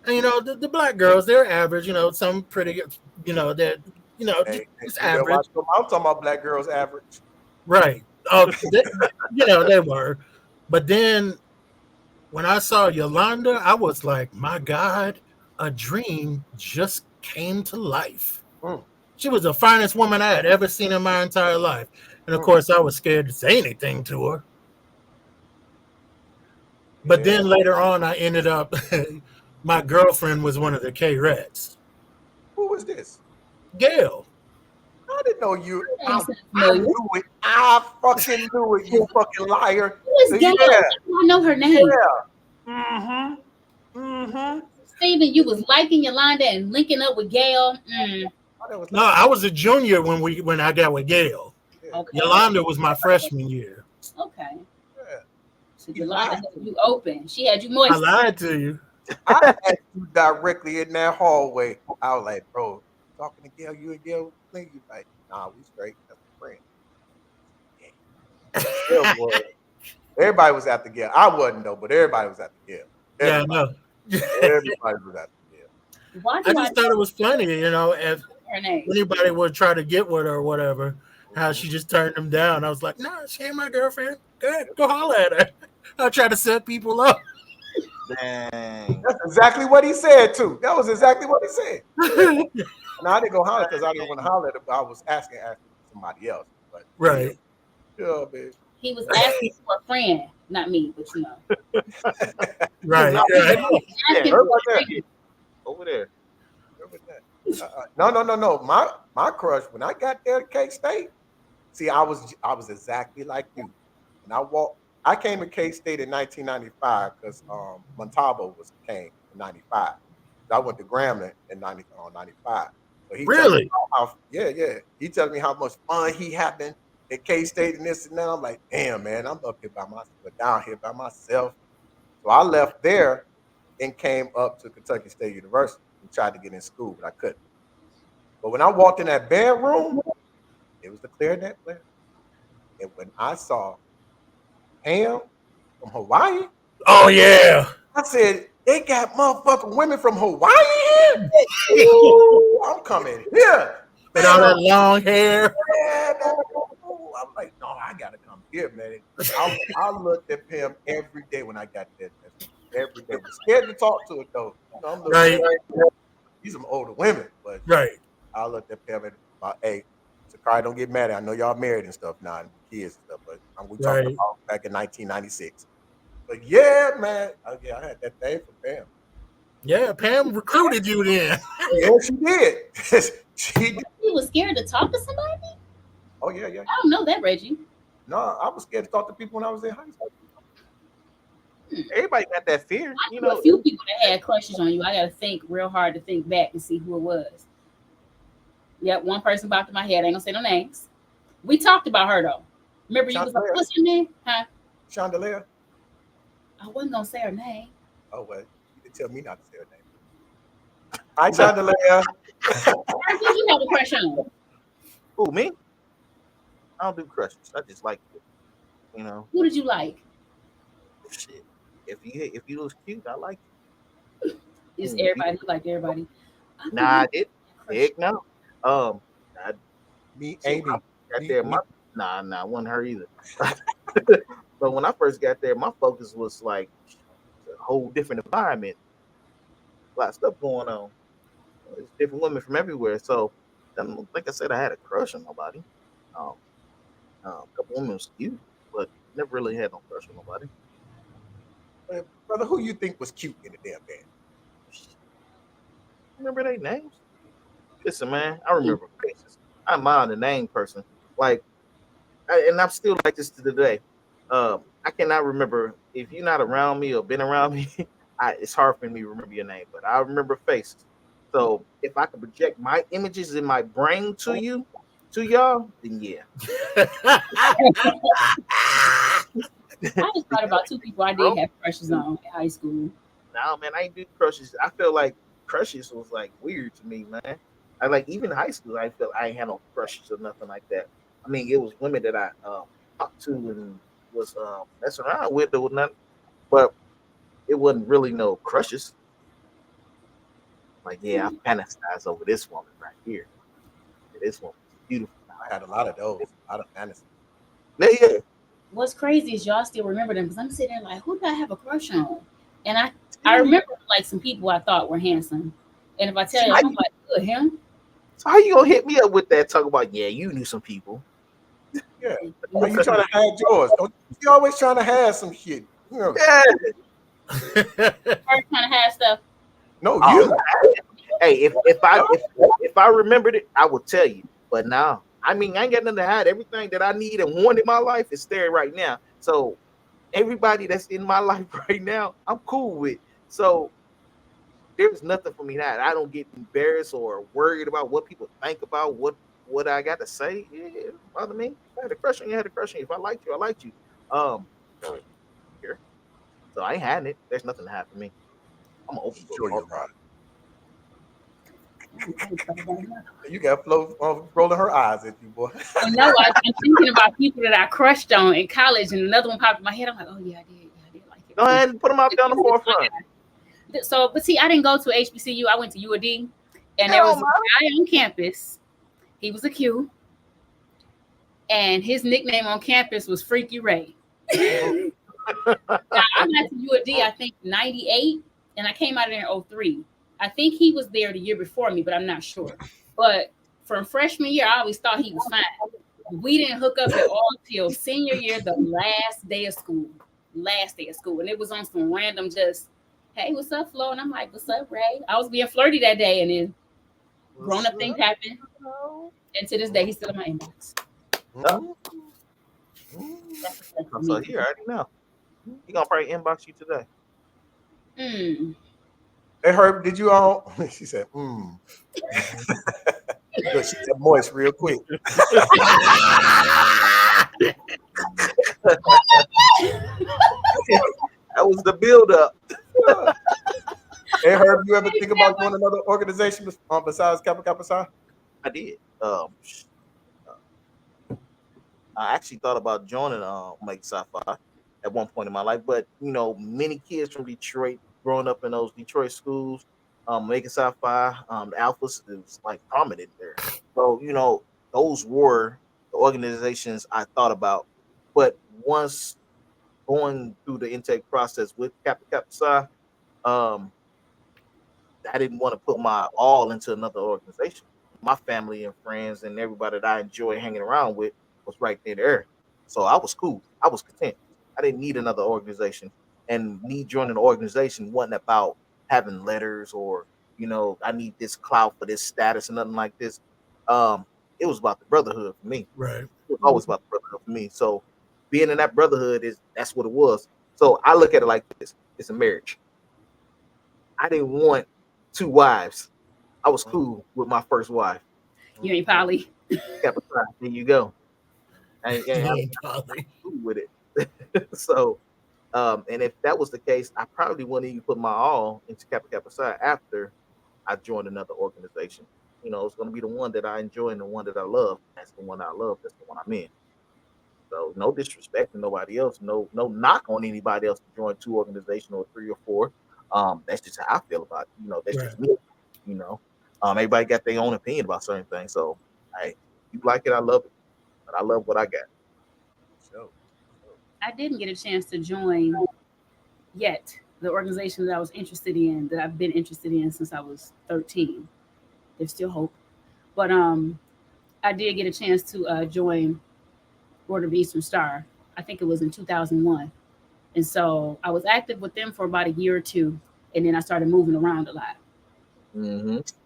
Speaker 2: And, you know, the black girls, they're average, you know, some pretty, you know, that, you know, it's average.
Speaker 1: I'm talking about black girls average.
Speaker 2: Right. Oh, you know, they were. But then when I saw Yolanda, I was like, my God, a dream just came to life. She was the finest woman I had ever seen in my entire life. And of course, I was scared to say anything to her. But then later on, I ended up, my girlfriend was one of the K-Reds.
Speaker 1: Who was this?
Speaker 2: Gail.
Speaker 1: I didn't know you. I knew it. I fucking knew it, you fucking liar.
Speaker 3: Who is Gail?
Speaker 1: Yeah.
Speaker 3: I know her name.
Speaker 1: Yeah.
Speaker 3: Steven, you was liking Yolanda and linking up with Gail.
Speaker 2: No, I was a junior when I got with Gail.
Speaker 3: Okay.
Speaker 2: Yolanda was my freshman year.
Speaker 3: Okay.
Speaker 1: Yeah.
Speaker 3: So Yolanda had you open. She had you moist.
Speaker 2: I lied to you.
Speaker 1: I asked you directly in that hallway. I was like, bro, talking to Gail, you and Gail, you like, nah, we straight. That's a friend. Yeah. Gail was. Everybody was after Gail. I wasn't though, but everybody was after Gail.
Speaker 2: Yeah, I know.
Speaker 1: Everybody was after Gail.
Speaker 2: I just thought it was funny, you know, if anybody would try to get with her or whatever, how she just turned them down. I was like, nah, she ain't my girlfriend. Go ahead, go holler at her. I'll try to set people up.
Speaker 4: Dang.
Speaker 1: That's exactly what he said too. That was exactly what he said. And I didn't go holler because I didn't want to holler at him. I was asking somebody else. But
Speaker 2: right.
Speaker 1: Yeah, man.
Speaker 3: He was asking for a friend, not me, but you know.
Speaker 2: Right.
Speaker 4: Over there.
Speaker 1: No. My crush when I got there to K-State. See, I was exactly like you. And I came to K-State in 1995 because Montalvo came in 95. I went to Grambling in 95. So he
Speaker 2: really?
Speaker 1: Yeah. He tells me how much fun he having at K-State and this and that. I'm like, damn, man, I'm up here by myself, down here by myself. So I left there and came up to Kentucky State University and tried to get in school, but I couldn't. But when I walked in that bedroom, it was the clarinet player. And when I saw Pam from Hawaii,
Speaker 2: oh yeah,
Speaker 1: I said, they got motherfucking women from Hawaii here? Ooh, I'm coming here.
Speaker 2: With all that long hair.
Speaker 1: Yeah, I'm like, no, I gotta come here, man. I looked at Pam every day when I got there. Every day. I was scared to talk to her though. You know, I'm right. These some older women, but
Speaker 2: right.
Speaker 1: I looked at Pam and hey, Sakari, don't get mad at. I know y'all married and stuff now, and kids and stuff, but we talking
Speaker 2: Right.
Speaker 1: about back in 1996. But yeah, man, yeah, I had that thing for Pam.
Speaker 2: Yeah, Pam recruited you then.
Speaker 1: Yeah, she did. She did.
Speaker 3: You was scared to talk to somebody?
Speaker 1: Oh yeah, yeah.
Speaker 3: I don't know that, Reggie.
Speaker 1: No, I was scared to talk to people when I was in high school.
Speaker 4: Everybody got that fear,
Speaker 3: I knew a few people that had crushes on you. I got to think real hard to think back and see who it was. Yep, one person popped in my head. I ain't gonna say no names. We talked about her though. Remember, you was like,
Speaker 1: Chandelier.
Speaker 3: "What's her name?" Huh?
Speaker 1: Chandelier.
Speaker 3: I wasn't gonna say her name.
Speaker 1: Oh well, you didn't tell me not to say her name. Hi, Chandelier.
Speaker 3: Who did you have a crush on?
Speaker 4: Who, me? I don't do crushes. I just like it. You know,
Speaker 3: Who did you like?
Speaker 4: shit. If you was cute, I like
Speaker 3: Just
Speaker 4: you.
Speaker 3: everybody. You liked everybody.
Speaker 4: Nah, I did. Heck no. I,
Speaker 1: Me,
Speaker 4: so
Speaker 1: Amy.
Speaker 4: I got there. I wasn't her either. But when I first got there, my focus was like a whole different environment. A lot of stuff going on. There's different women from everywhere. So, like I said, I had a crush on nobody. Um, a couple women was cute, but never really had no crush on nobody.
Speaker 1: Brother, who you think was cute in the damn band?
Speaker 4: Remember their names? Listen, man, I remember faces. I'm not a name person. Like, and I'm still like this to today. I cannot remember if you're not around me or been around me. It's hard for me to remember your name, but I remember faces. So if I could project my images in my brain to y'all, then yeah.
Speaker 3: I just thought about two people I did have crushes on in high school.
Speaker 4: No, man, I ain't do crushes. I feel like crushes was like weird to me, man. I like even in high school, I felt I ain't had no crushes or nothing like that. I mean, it was women that I talked to and was messing around with or nothing, but it wasn't really no crushes. Like, yeah, I fantasize over this woman right here. This woman's beautiful.
Speaker 1: I had a lot of those. A lot of fantasy.
Speaker 4: Yeah.
Speaker 3: What's crazy is y'all still remember them because I'm sitting there like, who did I have a crush on? And I remember like some people I thought were handsome. And if I tell you, I'm like, good, him.
Speaker 4: So how you gonna hit me up with that? Talk about you knew some people.
Speaker 1: Yeah. Are you trying to hide yours? You always trying to hide some shit. You know.
Speaker 4: Yeah.
Speaker 3: First trying to have stuff.
Speaker 1: No, you.
Speaker 4: Hey, if I remembered it, I would tell you. But now, I mean, I ain't got nothing to hide. Everything that I need and want in my life is there right now. So everybody that's in my life right now, I'm cool with. So there's nothing for me that I don't get embarrassed or worried about what people think about what I got to say. Yeah, it don't bother me. I had a crush on you. I had a crush on you. If I liked you, I liked you. Here. So I ain't had it. There's nothing to have for me. I'm an open book.
Speaker 1: Sure, you're right. You got Flo rolling her eyes at you, boy.
Speaker 3: Well, no, I'm thinking about people that I crushed on in college, and another one popped in my head. I'm like, oh yeah, I did. Yeah, I did like it.
Speaker 4: Go ahead and put them out there on the forefront.
Speaker 3: So, but see, I didn't go to HBCU. I went to UAD, and there was a guy on campus. He was a Q, and his nickname on campus was Freaky Ray. Now, I got to UAD, I think, 98, and I came out of there in 03. I think he was there the year before me, but I'm not sure. But from freshman year, I always thought he was fine. We didn't hook up at all till senior year, the last day of school. And it was on some random just, hey, what's up, Flo? And I'm like, what's up, Ray? I was being flirty that day, and then grown-up things happened. And to this day, he's still in my inbox.
Speaker 4: So he already know. He gonna probably inbox you today.
Speaker 1: Hey, Herb, did you all? She said, She said moist real quick.
Speaker 4: That was the build up.
Speaker 1: Hey, Herb, you ever think about joining another organization besides Kappa Kappa Psi?
Speaker 4: I did. I actually thought about joining Omega Sci-Fi at one point in my life, but many kids from Detroit, growing up in those Detroit schools, Omega Sci-Fi, the Alphas, it was like prominent there. So those were the organizations I thought about. But once going through the intake process with Kappa Kappa Psi, I didn't want to put my all into another organization. my family and friends and everybody that I enjoy hanging around with was right there. So I was cool. I was content. I didn't need another organization. And me joining the organization wasn't about having letters or, I need this clout for this status and nothing like this. It was about the brotherhood for me.
Speaker 2: Right.
Speaker 4: It was always about the brotherhood for me. So being in that brotherhood that's what it was. So I look at it like this. It's a marriage. I didn't want two wives. I was cool with my first wife.
Speaker 3: You ain't poly.
Speaker 4: There you go. I was cool with it. So, and if that was the case, I probably wouldn't even put my all into Kappa Kappa Psi after I joined another organization. It's going to be the one that I enjoy and the one that I love. That's the one I love. That's the one I'm in. So no disrespect to nobody else. No knock on anybody else to join two organizations or three or four. That's just how I feel about it. That's just me. Everybody got their own opinion about certain things. So, hey, you like it, I love it. But I love what I got. So,
Speaker 3: I didn't get a chance to join yet the organization that I was interested in, that I've been interested in since I was 13. There's still hope. But I did get a chance to join Order of Eastern Star. I think it was in 2001. And so I was active with them for about a year or two. And then I started moving around a lot.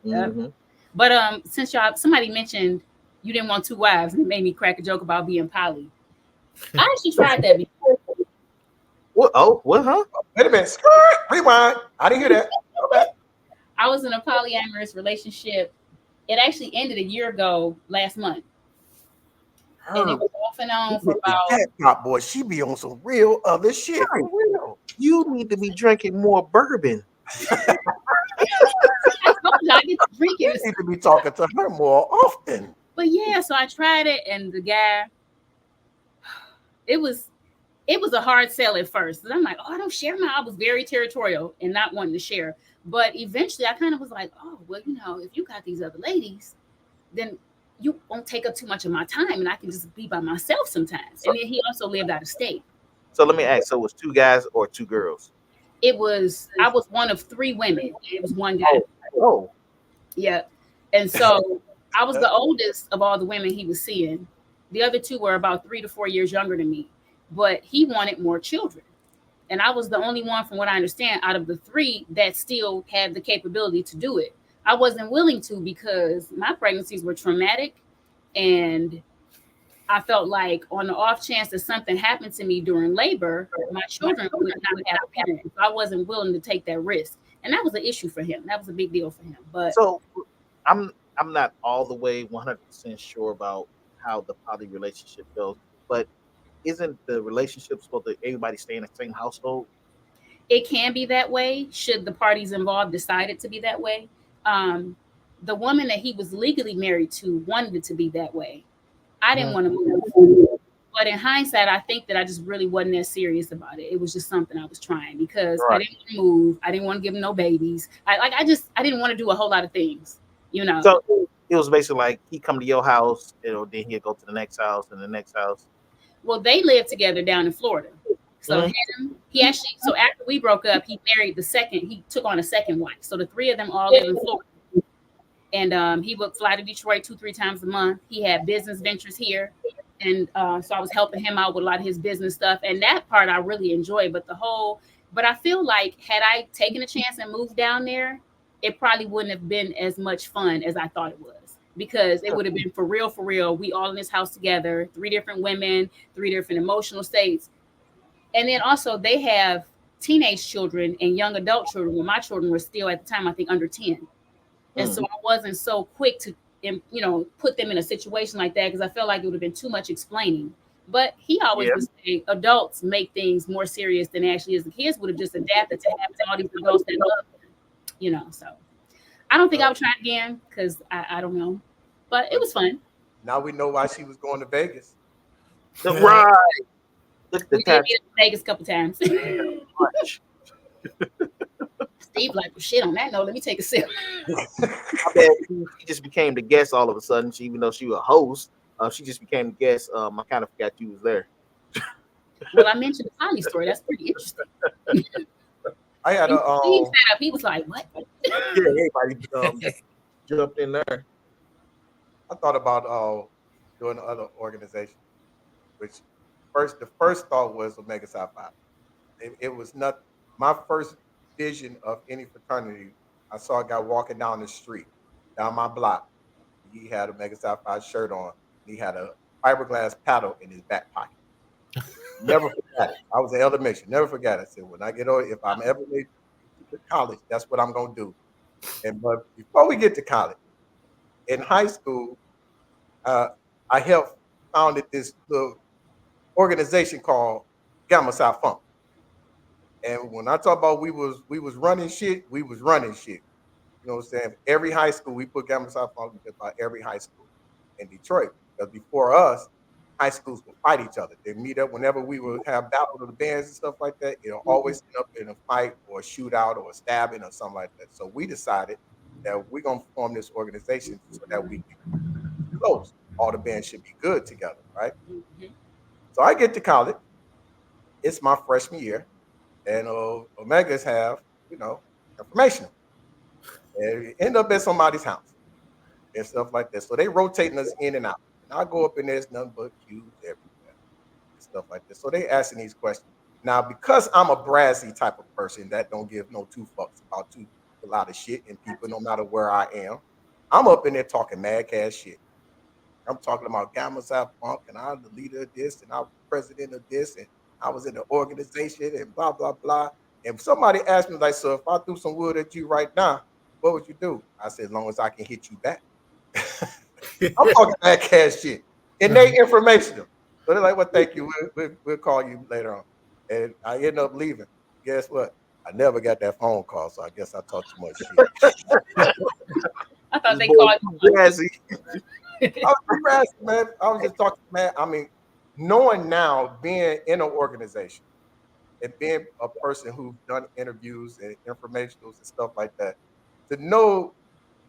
Speaker 3: Yep. But since somebody mentioned you didn't want two wives, and it made me crack a joke about being poly. I actually tried that before.
Speaker 4: What? Oh, what? Huh?
Speaker 1: Wait a minute. Rewind. I didn't hear that. Okay.
Speaker 3: I was in a polyamorous relationship. It actually ended a year ago last month. And it was off and on for about.
Speaker 1: That top boy, she be on some real other shit.
Speaker 4: Right. You need to be drinking more bourbon.
Speaker 3: I get to drink it.
Speaker 1: You need to be talking to her more often.
Speaker 3: But yeah, so I tried it, and the guy, it was a hard sell at first. And I'm like, I don't share I was very territorial and not wanting to share. But eventually I kind of was like, well, if you got these other ladies, then you won't take up too much of my time and I can just be by myself sometimes. And then he also lived out of state.
Speaker 4: So let me ask, so it was two guys or two girls?
Speaker 3: I was one of three women. It was one guy.
Speaker 4: Oh.
Speaker 3: Yeah. And so I was the oldest of all the women he was seeing. The other two were about 3 to 4 years younger than me, but he wanted more children. And I was the only one, from what I understand, out of the three that still had the capability to do it. I wasn't willing to because my pregnancies were traumatic, and I felt like on the off chance that something happened to me during labor, my children would not have a parent. So I wasn't willing to take that risk. And that was an issue for him. That was a big deal for him. But
Speaker 4: so I'm not all the way 100% sure about how the poly relationship goes, but isn't the relationship supposed to everybody stay in the same household?
Speaker 3: It can be that way should the parties involved decide it to be that way. The woman that he was legally married to wanted it to be that way. I didn't want to move. But in hindsight, I think that I just really wasn't that serious about it. It was just something I was trying because I didn't want to move. I didn't want to give him no babies. I didn't want to do a whole lot of things,
Speaker 4: So it was basically like he come to your house, then he'd go to the next house and the next house.
Speaker 3: Well, they lived together down in Florida. So so after we broke up, he took on a second wife. So the three of them all live in Florida. And he would fly to Detroit 2-3 times a month. He had business ventures here. And so I was helping him out with a lot of his business stuff. And that part I really enjoyed. But I feel like had I taken a chance and moved down there, it probably wouldn't have been as much fun as I thought it was. Because it would have been for real. We all in this house together, 3 different women, 3 different emotional states. And then also they have teenage children and young adult children. Well, my children were still at the time, I think, under 10. And so I wasn't so quick to, put them in a situation like that because I felt like it would have been too much explaining. But he always would say adults make things more serious than it actually is. The kids would have just adapted to having all these adults that love them, So I don't think I would try it again because I don't know. But it was fun.
Speaker 1: Now we know why she was going to Vegas.
Speaker 4: Right.
Speaker 3: We did be to Vegas a couple times. Steve like, well, shit, on that note, let me take a sip.
Speaker 4: I bet she just became the guest all of a sudden. Even though she was a host, she just became the guest. I kind of forgot you was there.
Speaker 3: Well, I mentioned the Tommy story. That's pretty interesting.
Speaker 1: I had
Speaker 3: Steve set up. He was like, what?
Speaker 4: Yeah, everybody jumped in there.
Speaker 1: I thought about doing other organizations, which the first thought was Omega Psi Phi. It was not my first vision of any fraternity. I saw a guy walking down the street, down my block. He had a Omega Psi Phi shirt on. He had a fiberglass paddle in his back pocket. Never forgot it. I was in elementary. Never forgot it. I said, when I get old, if I'm ever made to college, that's what I'm gonna do. And but before we get to college, in high school, uh, I helped founded this little organization called Gamma Psi Funk. And when I talk about we was running shit, we was running shit. You know what I'm saying? Every high school, we put Gamma Psi Funk in about every high school in Detroit. Because before us, high schools would fight each other. They meet up whenever we would have battles of the bands and stuff like that. It'll always end up in a fight or a shootout or a stabbing or something like that. So we decided that we're gonna form this organization so that we can be close. All the bands should be good together, right?
Speaker 3: Mhm.
Speaker 1: So I get to college. It's my freshman year, and Omegas have information, and we end up at somebody's house and stuff like that. So they rotating us in and out. And I go up in there's nothing but cues everywhere and stuff like this. So they asking these questions. Now, because I'm a brassy type of person that don't give no two fucks about a lot of shit and people, no matter where I am, I'm up in there talking mad cash shit. I'm talking about Gamma Psi Funk, and I'm the leader of this, and I'm president of this, and I was in the organization, and blah blah blah. And somebody asked me like, "So if I threw some wood at you right now, what would you do?" I said, "As long as I can hit you back." I'm talking that cash shit, and they informational. So they're like, "Well, thank you. We'll call you later on." And I end up leaving. Guess what? I never got that phone call, so I guess I talked too much shit.
Speaker 3: I thought
Speaker 4: This
Speaker 3: they
Speaker 4: boy
Speaker 3: called
Speaker 4: too
Speaker 3: you.
Speaker 4: jazzy.
Speaker 1: I was harassed, man. I was just talking, man. I mean, knowing now, being in an organization and being a person who's done interviews and informationals and stuff like that, to know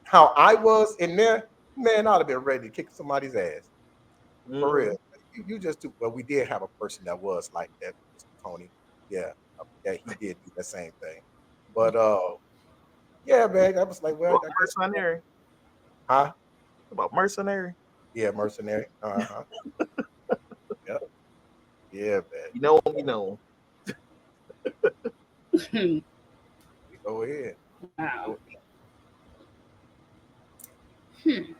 Speaker 1: how I was in there, man, I'd have been ready to kick somebody's ass for real. You just too. Well, we did have a person that was like that, Mr. Tony. Yeah, yeah, he did do the same thing. But yeah, man, I was like, well,
Speaker 4: Well,
Speaker 1: I guess,
Speaker 4: mercenary.
Speaker 1: huh?
Speaker 4: About mercenary.
Speaker 1: Yeah, mercenary. Uh huh. Yeah, yeah, man.
Speaker 4: You know him, you know
Speaker 1: Go ahead.
Speaker 3: Wow.
Speaker 1: Go
Speaker 3: Hmm.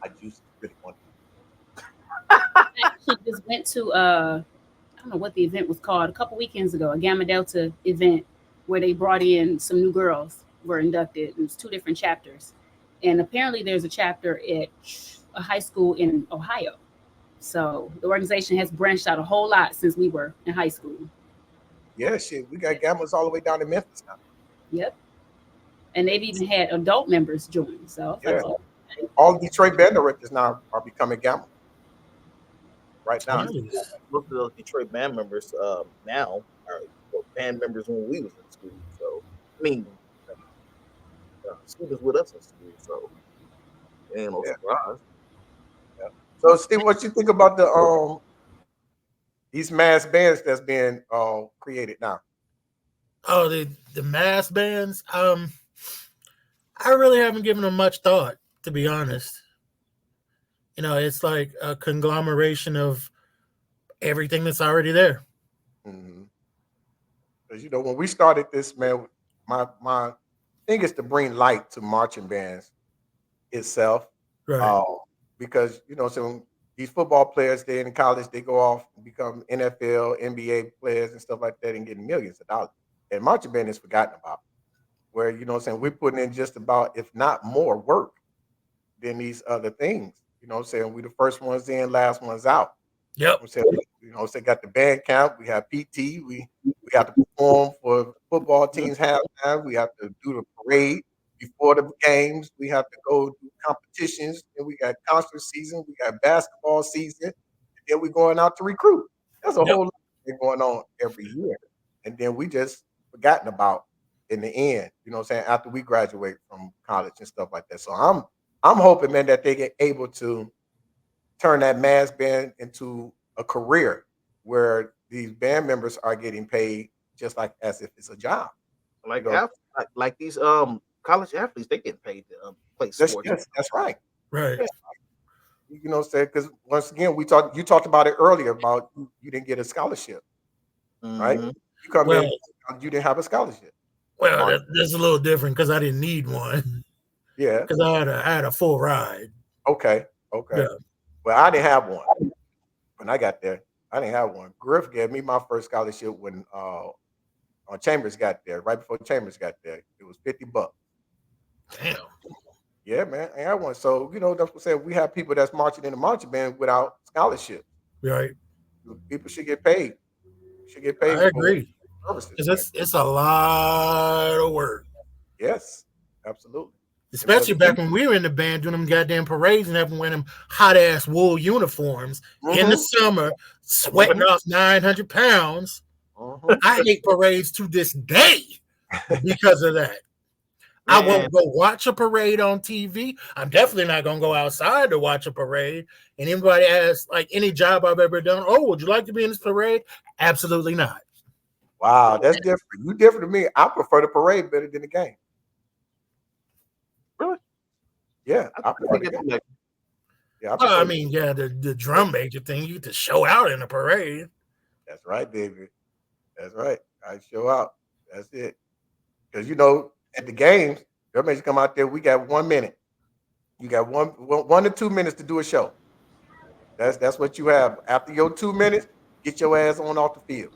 Speaker 1: I just really want.
Speaker 3: I actually just went to I don't know what the event was called a couple weekends ago, a Gamma Delta event where they brought in some new girls were inducted. It was two different chapters, and apparently there's a chapter at a high school in Ohio. So the organization has branched out a whole lot since we were in high school.
Speaker 1: Yeah, shit. We got gammas all the way down to Memphis now.
Speaker 3: Yep, and they've even had adult members join. So I was like,
Speaker 1: Yeah.
Speaker 3: oh,
Speaker 1: All Detroit band directors now are becoming gamma right now.
Speaker 2: Nice.
Speaker 4: most of those Detroit band members now are band members when we was in school. So I mean, students with us in school. So ain't no
Speaker 1: Yeah,
Speaker 4: surprise.
Speaker 1: yeah. So Steve, what you think about the these mass bands that's being created now?
Speaker 2: Oh, the mass bands. I really haven't given them much thought, to be honest. It's like a conglomeration of everything that's already there.
Speaker 1: Mm-hmm. Because when we started this, man, my thing is to bring light to marching bands itself.
Speaker 2: Right.
Speaker 1: Uh, because so these football players, they in college, they go off and become NFL, NBA players and stuff like that, and getting millions of dollars. And marching band is forgotten about. Where we're putting in just about, if not more, work than these other things. We the first ones in, last ones out.
Speaker 2: Yep.
Speaker 1: I'm saying, got the band camp, we have PT, we have to perform for football teams halftime, we have to do the parade before the games, we have to go do competitions, and we got concert season, we got basketball season, and then we're going out to recruit. There's a
Speaker 2: Yep.
Speaker 1: whole lot going on every year. And then we just forgotten about in the end, after we graduate from college and stuff like that. So I'm hoping, man, that they get able to turn that mass band into a career where these band members are getting paid just like as if it's a job. You
Speaker 4: Like
Speaker 1: know,
Speaker 4: like these college athletes, they get paid to play
Speaker 1: that's
Speaker 4: sports.
Speaker 1: that's right.
Speaker 2: Right.
Speaker 4: Yeah.
Speaker 1: You know what I'm saying? Because once again, you talked about it earlier about you didn't get a scholarship, right?
Speaker 4: Mhm.
Speaker 1: You come
Speaker 2: Well,
Speaker 1: in, you didn't have a scholarship.
Speaker 2: that's a little different because I didn't need one
Speaker 1: Yeah.
Speaker 2: because I had a full ride.
Speaker 1: Okay. Okay.
Speaker 2: Yeah.
Speaker 1: Well, I didn't have one when I got there. I didn't have one. Griff gave me my first scholarship when Chambers got there. Right before Chambers got there, it was $50.
Speaker 2: Damn.
Speaker 1: Yeah, man, I had one. So that's what I'm saying. We have people that's marching in the marching band without scholarship.
Speaker 2: Right.
Speaker 1: People should get paid. Should get paid
Speaker 2: I
Speaker 1: for
Speaker 2: agree.
Speaker 1: services,
Speaker 2: Because
Speaker 1: man.
Speaker 2: it's a lot of work.
Speaker 1: Yes, absolutely.
Speaker 2: Especially back when we were in the band doing them goddamn parades and having wearing them hot ass wool uniforms in the summer, sweating off 900 pounds. I hate parades to this day because of that. I won't go watch a parade on TV. I'm definitely not going to go outside to watch a parade. And anybody asks, like any job I've ever done, oh, would you like to be in this parade? Absolutely not.
Speaker 1: Wow, that's different. You different to me. I prefer the parade better than the game.
Speaker 4: Really?
Speaker 1: Yeah, I prefer the game. Yeah,
Speaker 2: I mean, yeah, the drum major thing, you get to show out in a parade.
Speaker 1: That's right, baby. That's right. I show out. That's it. Because at the games, drum major come out there. We got 1 minute. You got one to 2 minutes to do a show. That's what you have. After your 2 minutes, get your ass on off the field.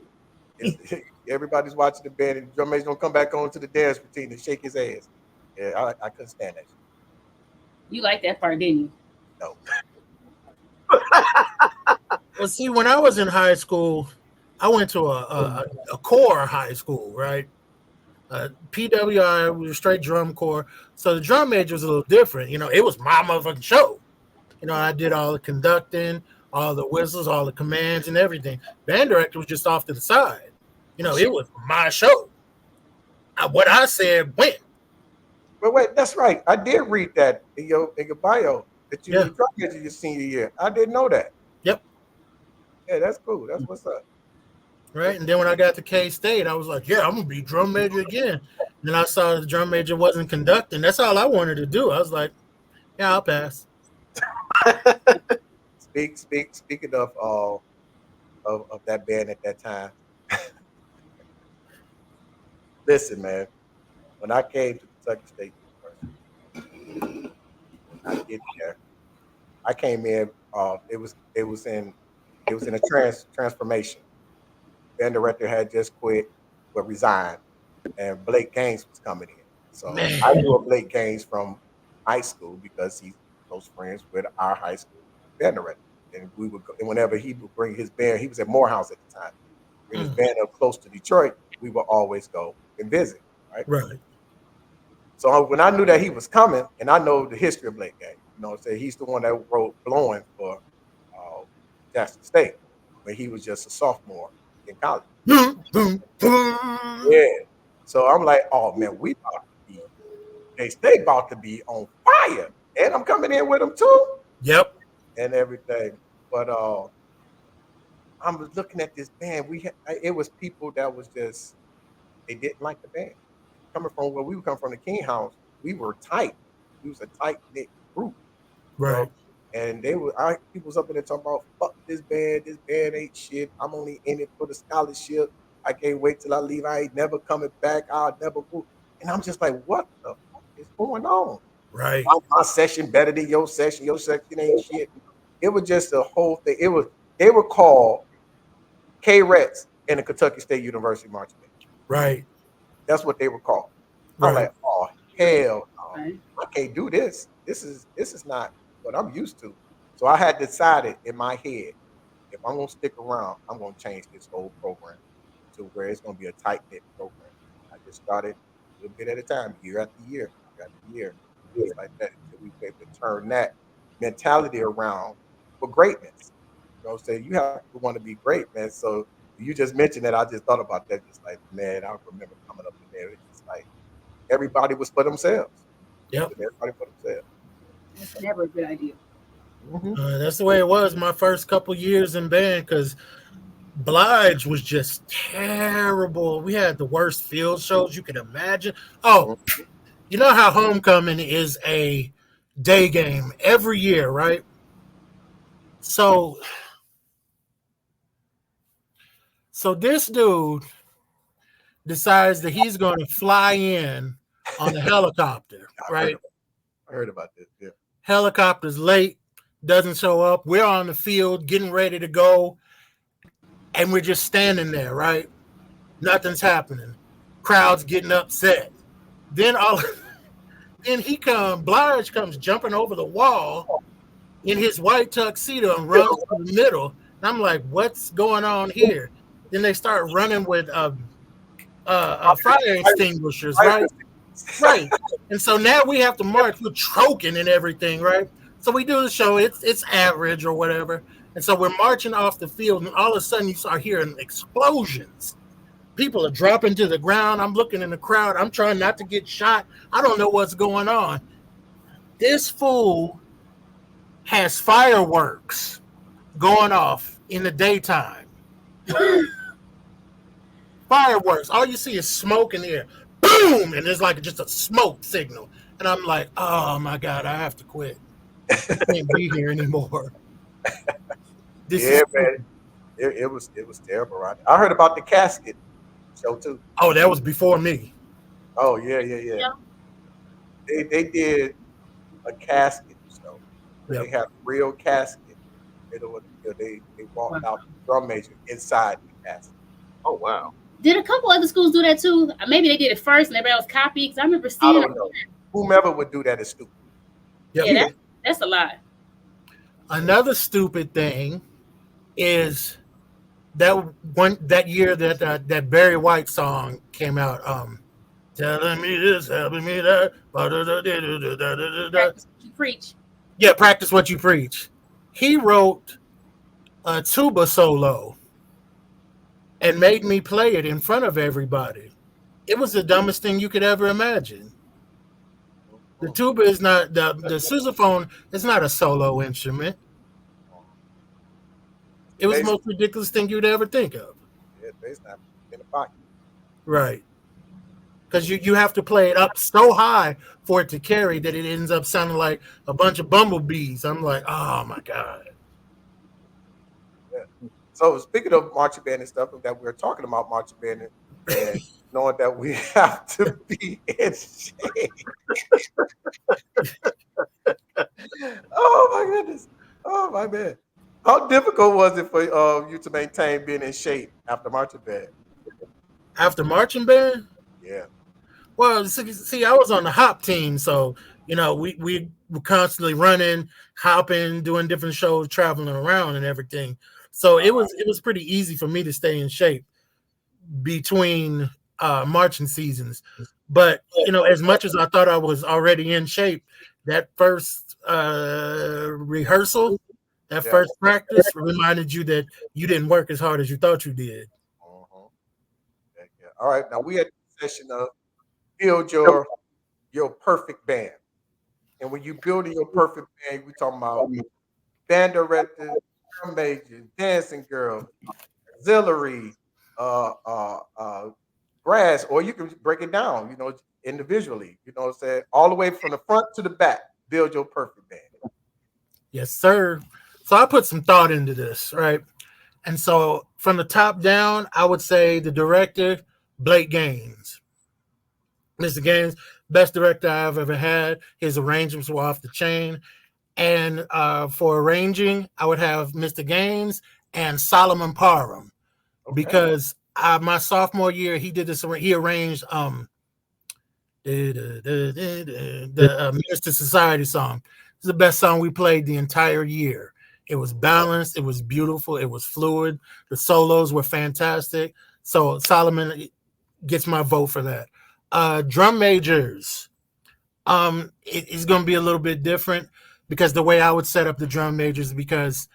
Speaker 1: Everybody's watching the band, and the drum major's gonna come back on to the dance routine and shake his ass. Yeah, I couldn't stand that shit.
Speaker 3: You like that part, didn't you?
Speaker 1: No.
Speaker 2: Well, see, when I was in high school, I went to a core high school, right? PWI was a straight drum corps. So the drum major was a little different. It was my motherfucking show. I did all the conducting, all the whistles, all the commands and everything. Band director was just off to the side. It was my show. What I said went.
Speaker 1: But wait, that's right. I did read that in your bio that you were drum major your senior year. I didn't know that.
Speaker 2: Yep.
Speaker 1: Yeah, that's cool. That's what's up.
Speaker 2: Right. And then when I got to K-State, I was like, yeah, I'm going to be drum major again. Then I saw the drum major wasn't conducting. That's all I wanted to do. I was like, yeah, I'll pass.
Speaker 1: Speaking of that band at that time. Listen, man, when I came to Kentucky State University, I get there. I came in. It was in a transformation. Band director had just quit, but resigned, and Blake Gaines was coming in. So I knew of Blake Gaines from high school because he's close friends with our high school band director. And we would go, and whenever he would bring his band, he was at Morehouse at the time. Bring his band up close to Detroit, we would always go and visit. Right. So when I knew that he was coming, and I know the history of Blake Gaines, he's the one that wrote "Blowing" for Jackson State when he was just a sophomore in college. Yeah. So I'm like, oh man, they about to be on fire, and I'm coming in with them too.
Speaker 2: Yep.
Speaker 1: And everything, but I was looking at this band. It was people that was just they didn't like the band. Coming from where we come from, the King House, we were tight. We was a tight knit group,
Speaker 2: right?
Speaker 1: And people was up in there talking about fuck this band ain't shit. I'm only in it for the scholarship. I can't wait till I leave. I ain't never coming back. I'll never go. And I'm just like, what the fuck is going on?
Speaker 2: Right.
Speaker 1: My session better than your session. Your section ain't shit. It was just a whole thing. They were called K-Rex in the Kentucky State University marching band.
Speaker 2: Right.
Speaker 1: That's what they were called. Right. I'm like, oh hell no. Right. I can't do this. This is not what I'm used to. So I had decided in my head, if I'm gonna stick around, I'm gonna change this whole program to where it's gonna be a tight-knit program. I just started a little bit at a time, year after year, just like that, until we were able to turn that mentality around for greatness. So you have to want to be great, man. So you just mentioned that. I just thought about that. Just like, man, I remember coming up in there. It's just like everybody was for themselves.
Speaker 2: Yep.
Speaker 1: Everybody for themselves.
Speaker 3: That's never a good idea.
Speaker 2: That's the way it was my first couple years in band, because Blige was just terrible. We had the worst field shows you could imagine. Oh, you know how homecoming is a day game every year, right? So this dude decides that he's going to fly in on a helicopter, right?
Speaker 1: I heard about this. Yeah.
Speaker 2: Helicopter's late, doesn't show up. We're on the field getting ready to go, and we're just standing there, right? Nothing's happening. Crowd's getting upset. Then Blige comes jumping over the wall in his white tuxedo and runs to the middle. And I'm like, what's going on here? Then they start running with fire extinguishers, right? Right. And so now we have to march. We're choking and everything, right? So we do the show. It's average or whatever. And so we're marching off the field, and all of a sudden you start hearing explosions. People are dropping to the ground. I'm looking in the crowd. I'm trying not to get shot. I don't know what's going on. This fool has fireworks going off in the daytime. Fireworks. All you see is smoke in the air. Boom! And there's like just a smoke signal. And I'm like, oh my God, I have to quit. I can't be here anymore.
Speaker 1: Man. It was terrible, right? I heard about the casket show too.
Speaker 2: Oh, that was before me.
Speaker 1: Oh, yeah. They did a casket show. Yep. They had a real casket. They walked out the drum major inside the casket. Oh, wow.
Speaker 3: Did a couple other schools do that too? Maybe they did it first and everybody else copied, because I remember seeing it.
Speaker 1: Whomever would do that is stupid.
Speaker 2: Yep.
Speaker 3: Yeah, that's a lot.
Speaker 2: Another stupid thing is that year that Barry White song came out, telling me this, helping me that.
Speaker 3: Practice what you preach.
Speaker 2: Yeah, practice what you preach. He wrote a tuba solo and made me play it in front of everybody. It was the dumbest thing you could ever imagine. The tuba is not the sousaphone is not a solo instrument. It was the most ridiculous thing you'd ever think of.
Speaker 1: Yeah, it's not in the pocket.
Speaker 2: Right. Because you have to play it up so high for it to carry that it ends up sounding like a bunch of bumblebees. I'm like, oh my God.
Speaker 1: Yeah. So speaking of marching band and stuff, that we're talking about marching band and knowing that we have to be in shape. Oh my goodness. Oh my man. How difficult was it for you to maintain being in shape after marching band?
Speaker 2: After marching band?
Speaker 1: Yeah.
Speaker 2: Well, see, I was on the hop team, so we were constantly running, hopping, doing different shows, traveling around, and everything. So it was pretty easy for me to stay in shape between marching seasons. But as much as I thought I was already in shape, that first rehearsal, that first practice reminded you that you didn't work as hard as you thought you did.
Speaker 1: Uh-huh. Yeah. All right, now we had a session of build your perfect band. And when you building your perfect band, we talking about band director, drum major, dancing girl, auxiliary, brass, or you can break it down, individually. You know what I'm saying? All the way from the front to the back, build your perfect band.
Speaker 2: Yes, sir. So I put some thought into this, right? And so from the top down, I would say the director, Blake Gaines. Mr. Gaines, best director I've ever had. His arrangements were off the chain. And for arranging, I would have Mr. Gaines and Solomon Parham. Okay. Because my sophomore year, he did this. He arranged the Minister Society song. It's the best song we played the entire year. It was balanced. It was beautiful. It was fluid. The solos were fantastic. So Solomon gets my vote for that. Drum majors. It's going to be a little bit different because the way I would set up the drum majors, because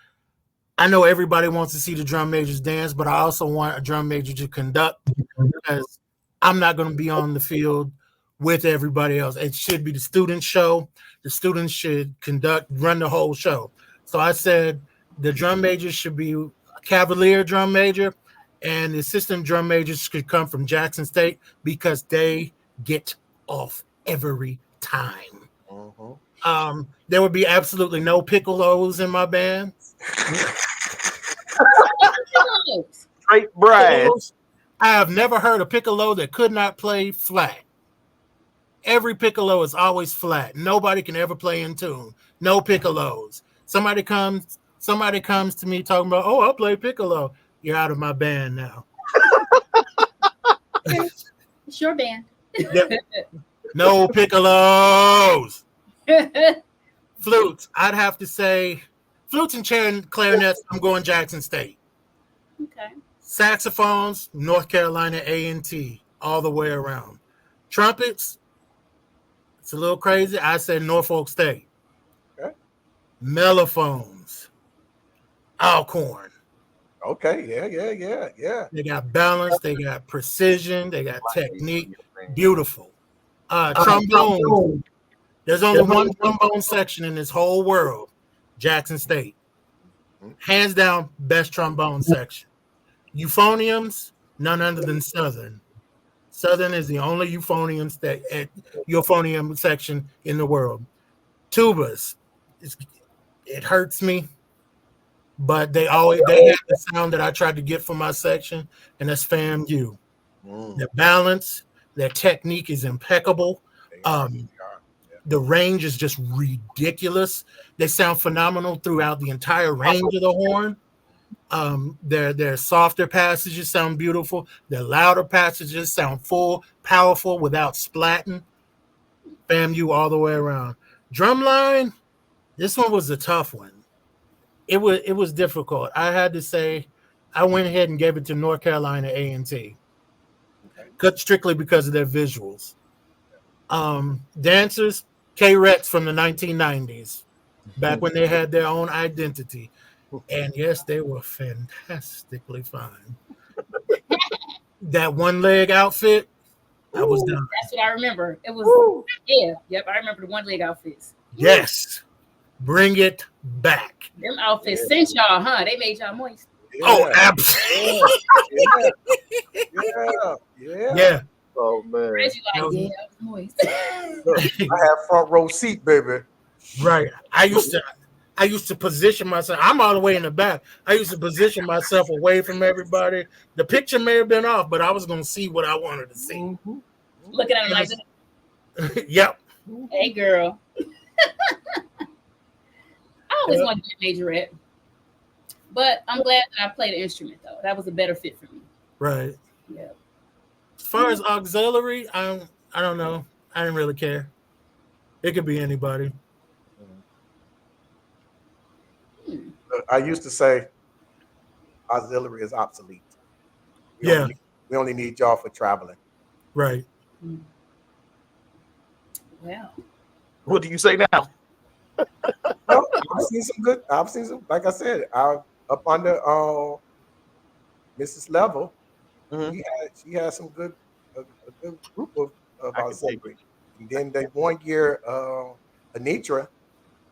Speaker 2: I know everybody wants to see the drum majors dance, but I also want a drum major to conduct because I'm not going to be on the field with everybody else. It should be the student show. The students should run the whole show. So I said the drum majors should be a Cavalier drum major, and the assistant drum majors could come from Jackson State because they get off every time.
Speaker 1: Uh-huh.
Speaker 2: There would be absolutely no piccolos in my band.
Speaker 4: Straight Brian.
Speaker 2: Piccolos, I have never heard a piccolo that could not play flat. Every piccolo is always flat. Nobody can ever play in tune. No piccolos. Somebody comes to me talking about, oh, I'll play piccolo. You're out of my band now.
Speaker 3: It's your band.
Speaker 2: Yep. No piccolos. Flutes, I'd have to say flutes and clarinets, I'm going Jackson State.
Speaker 3: Okay.
Speaker 2: Saxophones, North Carolina A&T, all the way around. Trumpets, it's a little crazy. I said Norfolk State.
Speaker 1: Okay.
Speaker 2: Mellophones, Alcorn.
Speaker 1: Okay, yeah.
Speaker 2: They got balance, they got precision, they got technique. Beautiful. Trombone. There's only one trombone section in this whole world, Jackson State. Hands down, best trombone section. Euphoniums, none other than Southern. Southern is the only euphonium section in the world. Tubas, it hurts me, but they have the sound that I tried to get from my section, and that's FAMU. Their balance, their technique is impeccable. The range is just ridiculous. They sound phenomenal throughout the entire range of the horn. Their softer passages sound beautiful. Their louder passages sound full, powerful, without splatting. FAMU all the way around. Drumline, this one was a tough one. It was difficult. I had to say, I went ahead and gave it to North Carolina A&T, strictly because of their visuals. Dancers, K-Rex from the 1990s, back when they had their own identity. And yes, they were fantastically fine. That one-leg outfit, I was done.
Speaker 3: That's what I remember. It was, I remember the one-leg outfits.
Speaker 2: Yes, bring it back.
Speaker 3: Them outfits sent y'all, huh? They made y'all moist.
Speaker 1: Yeah.
Speaker 2: Oh, absolutely. Yeah.
Speaker 4: Oh man.
Speaker 3: Reggie like, I was moist.
Speaker 1: Look, I have front row seat, baby.
Speaker 2: Right. I used to position myself. I'm all the way in the back. I used to position myself away from everybody. The picture may have been off, but I was going to see what I wanted to see.
Speaker 3: Looking at him like that.
Speaker 2: Yep.
Speaker 3: Hey, girl. I always wanted to be a majorette. But I'm glad that I played an instrument, though. That was a better fit for me.
Speaker 2: Right.
Speaker 3: Yeah.
Speaker 2: As far as auxiliary, I don't know. I didn't really care. It could be anybody.
Speaker 1: I used to say auxiliary is obsolete. We only need y'all for traveling.
Speaker 2: Right.
Speaker 3: Wow.
Speaker 4: What do you say now?
Speaker 1: Well, I've seen some, like I said, up under Mrs. Level, she had some good, a good group of auxiliary. And then they 1 year, Anitra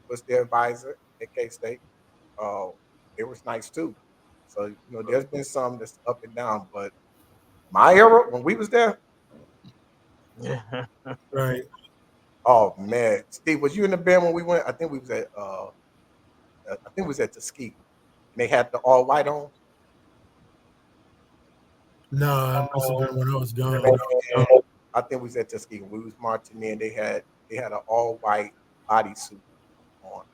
Speaker 1: was their advisor at K-State. It was nice too. So, there's been some that's up and down, but my era, when we was there,
Speaker 2: right.
Speaker 1: Oh man, Steve, was you in the band when we went? I think we was at Tuskegee. And they had the all white on.
Speaker 2: No, that must have been when I was gone.
Speaker 1: I think we was at Tuskegee. We was marching in. They had an all white bodysuit on,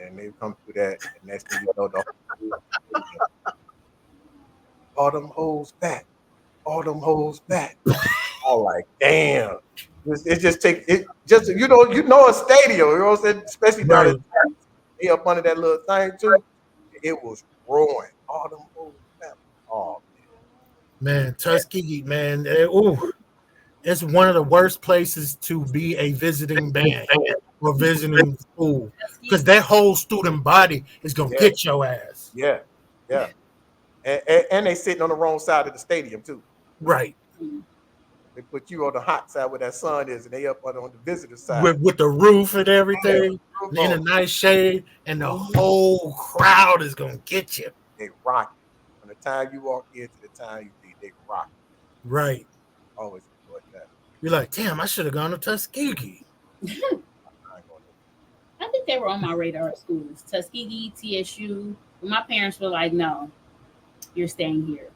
Speaker 1: and they come through that. And next thing you know, all them hoes back, all them hoes back. All like, damn. It just take it. Just a stadium. You know what I'm saying? Especially down in they up under that little thing too. It was roaring. All them hoes back. Oh
Speaker 2: man, Tuskegee, man. It's one of the worst places to be a visiting band or visiting school because that whole student body is gonna get your ass.
Speaker 1: Yeah. And they sitting on the wrong side of the stadium too.
Speaker 2: Right.
Speaker 1: They put you on the hot side where that sun is, and they up on the visitor side
Speaker 2: with the roof and everything, in a nice shade, and the whole crowd is gonna get you.
Speaker 1: They rock you. From the time you walk in to the time you leave, they rock you.
Speaker 2: Right.
Speaker 1: Always enjoyed that.
Speaker 2: You're like, damn, I should have gone to Tuskegee.
Speaker 3: I think they were on my radar at schools. Tuskegee, TSU. But my parents were like, no, you're staying here.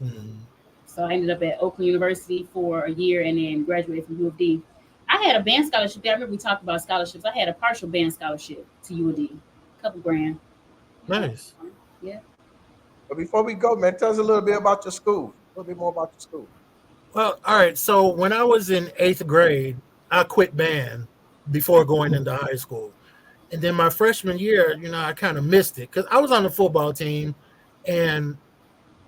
Speaker 2: Mhm.
Speaker 3: So I ended up at Oakland University for a year and then graduated from U of D. I had a band scholarship. I remember we talked about scholarships. I had a partial band scholarship to U of D, a couple grand.
Speaker 2: Nice.
Speaker 3: Yeah.
Speaker 1: But before we go, man, tell us a little bit about your school. A little bit more about your school.
Speaker 2: Well, all right. So when I was in 8th grade, I quit band before going into high school. And then my freshman year, I kind of missed it because I was on the football team and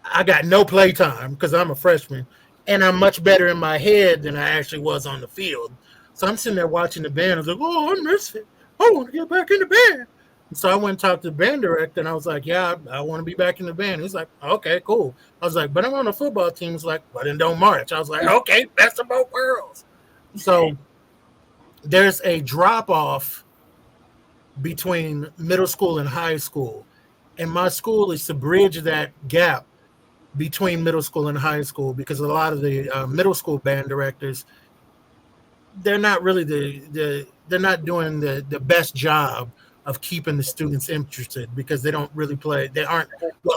Speaker 2: I got no play time because I'm a freshman and I'm much better in my head than I actually was on the field. So I'm sitting there watching the band. I was like, oh, I miss it. I want to get back in the band. And so I went and talked to the band director and I was like, yeah, I want to be back in the band. He's like, okay, cool. I was like, but I'm on the football team. He's like, well, then don't march. I was like, okay, best of both worlds. So there's a drop off between middle school and high school. And my school is to bridge that gap between middle school and high school because a lot of the middle school band directors, they're not really they're not doing the best job of keeping the students interested because they don't really play. They aren't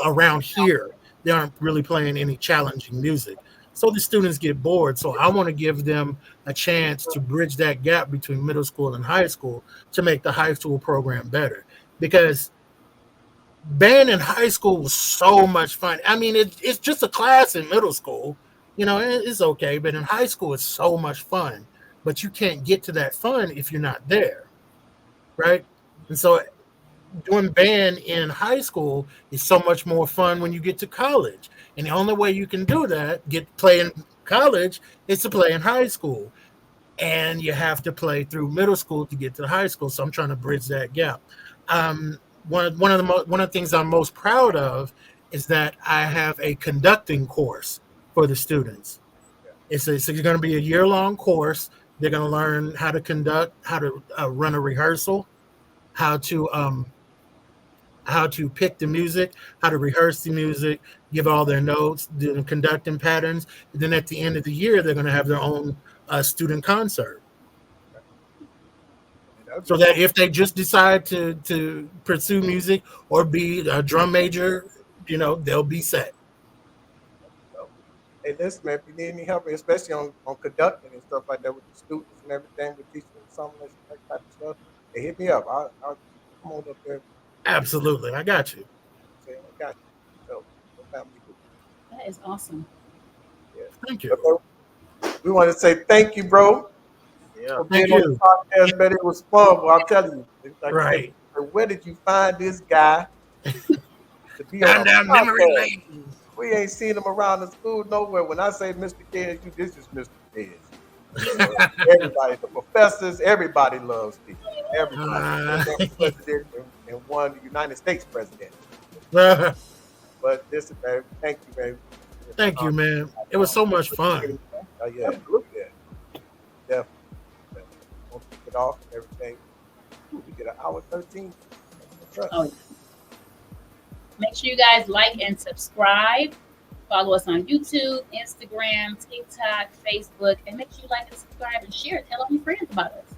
Speaker 2: around here. They aren't really playing any challenging music. So the students get bored. So I want to give them a chance to bridge that gap between middle school and high school to make the high school program better because band in high school was so much fun. I mean, it's just a class in middle school, it's okay, but in high school, it's so much fun. But you can't get to that fun if you're not there, right? And so doing band in high school is so much more fun when you get to college. And the only way you can do that, play in college, is to play in high school. And you have to play through middle school to get to high school. So I'm trying to bridge that gap. One of the things I'm most proud of is that I have a conducting course for the students. It's going to be a year-long course. They're going to learn how to conduct, how to run a rehearsal, how to pick the music, how to rehearse the music, give all their notes, do the conducting patterns. And then at the end of the year, they're going to have their own student concert. So that if they just decide to pursue music or be a drum major, they'll be set.
Speaker 1: Hey, listen, man, if you need any help, especially on conducting and stuff like that with the students and everything, with teaching them some of that type of stuff, hey, hit me up. I'll come on up there.
Speaker 2: Absolutely. I got you.
Speaker 1: Say, I got you. So,
Speaker 3: that is awesome.
Speaker 1: Yeah.
Speaker 2: Thank you.
Speaker 1: Okay. We want to say thank you, bro.
Speaker 4: Yeah.
Speaker 1: For being
Speaker 2: Thank
Speaker 1: on
Speaker 2: you.
Speaker 1: the podcast, man. It was fun, but I'm telling you. Like
Speaker 2: Right.
Speaker 1: where did you find this guy to be on
Speaker 2: Down
Speaker 1: a
Speaker 2: memory
Speaker 1: podcast?
Speaker 2: lane.
Speaker 1: We ain't seen him around the school nowhere. When I say Mr. Kids, this is Mr. Kids. Everybody, the professors, everybody loves Steve. Everybody. President and one the United States president. But listen, man, thank you, man.
Speaker 2: Thank you, man. It was so much fun.
Speaker 1: Yeah, absolutely. Definitely. We'll kick it off and everything. We get an hour 13.
Speaker 3: Oh, yeah. Make sure you guys like and subscribe. Follow us on YouTube, Instagram, TikTok, Facebook, and make sure you like and subscribe and share it. Tell all your friends about us.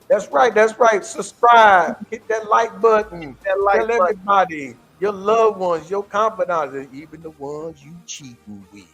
Speaker 1: That's right. That's right. Subscribe. Hit that like button. Tell everybody, your loved ones, your confidants, even the ones you cheating with.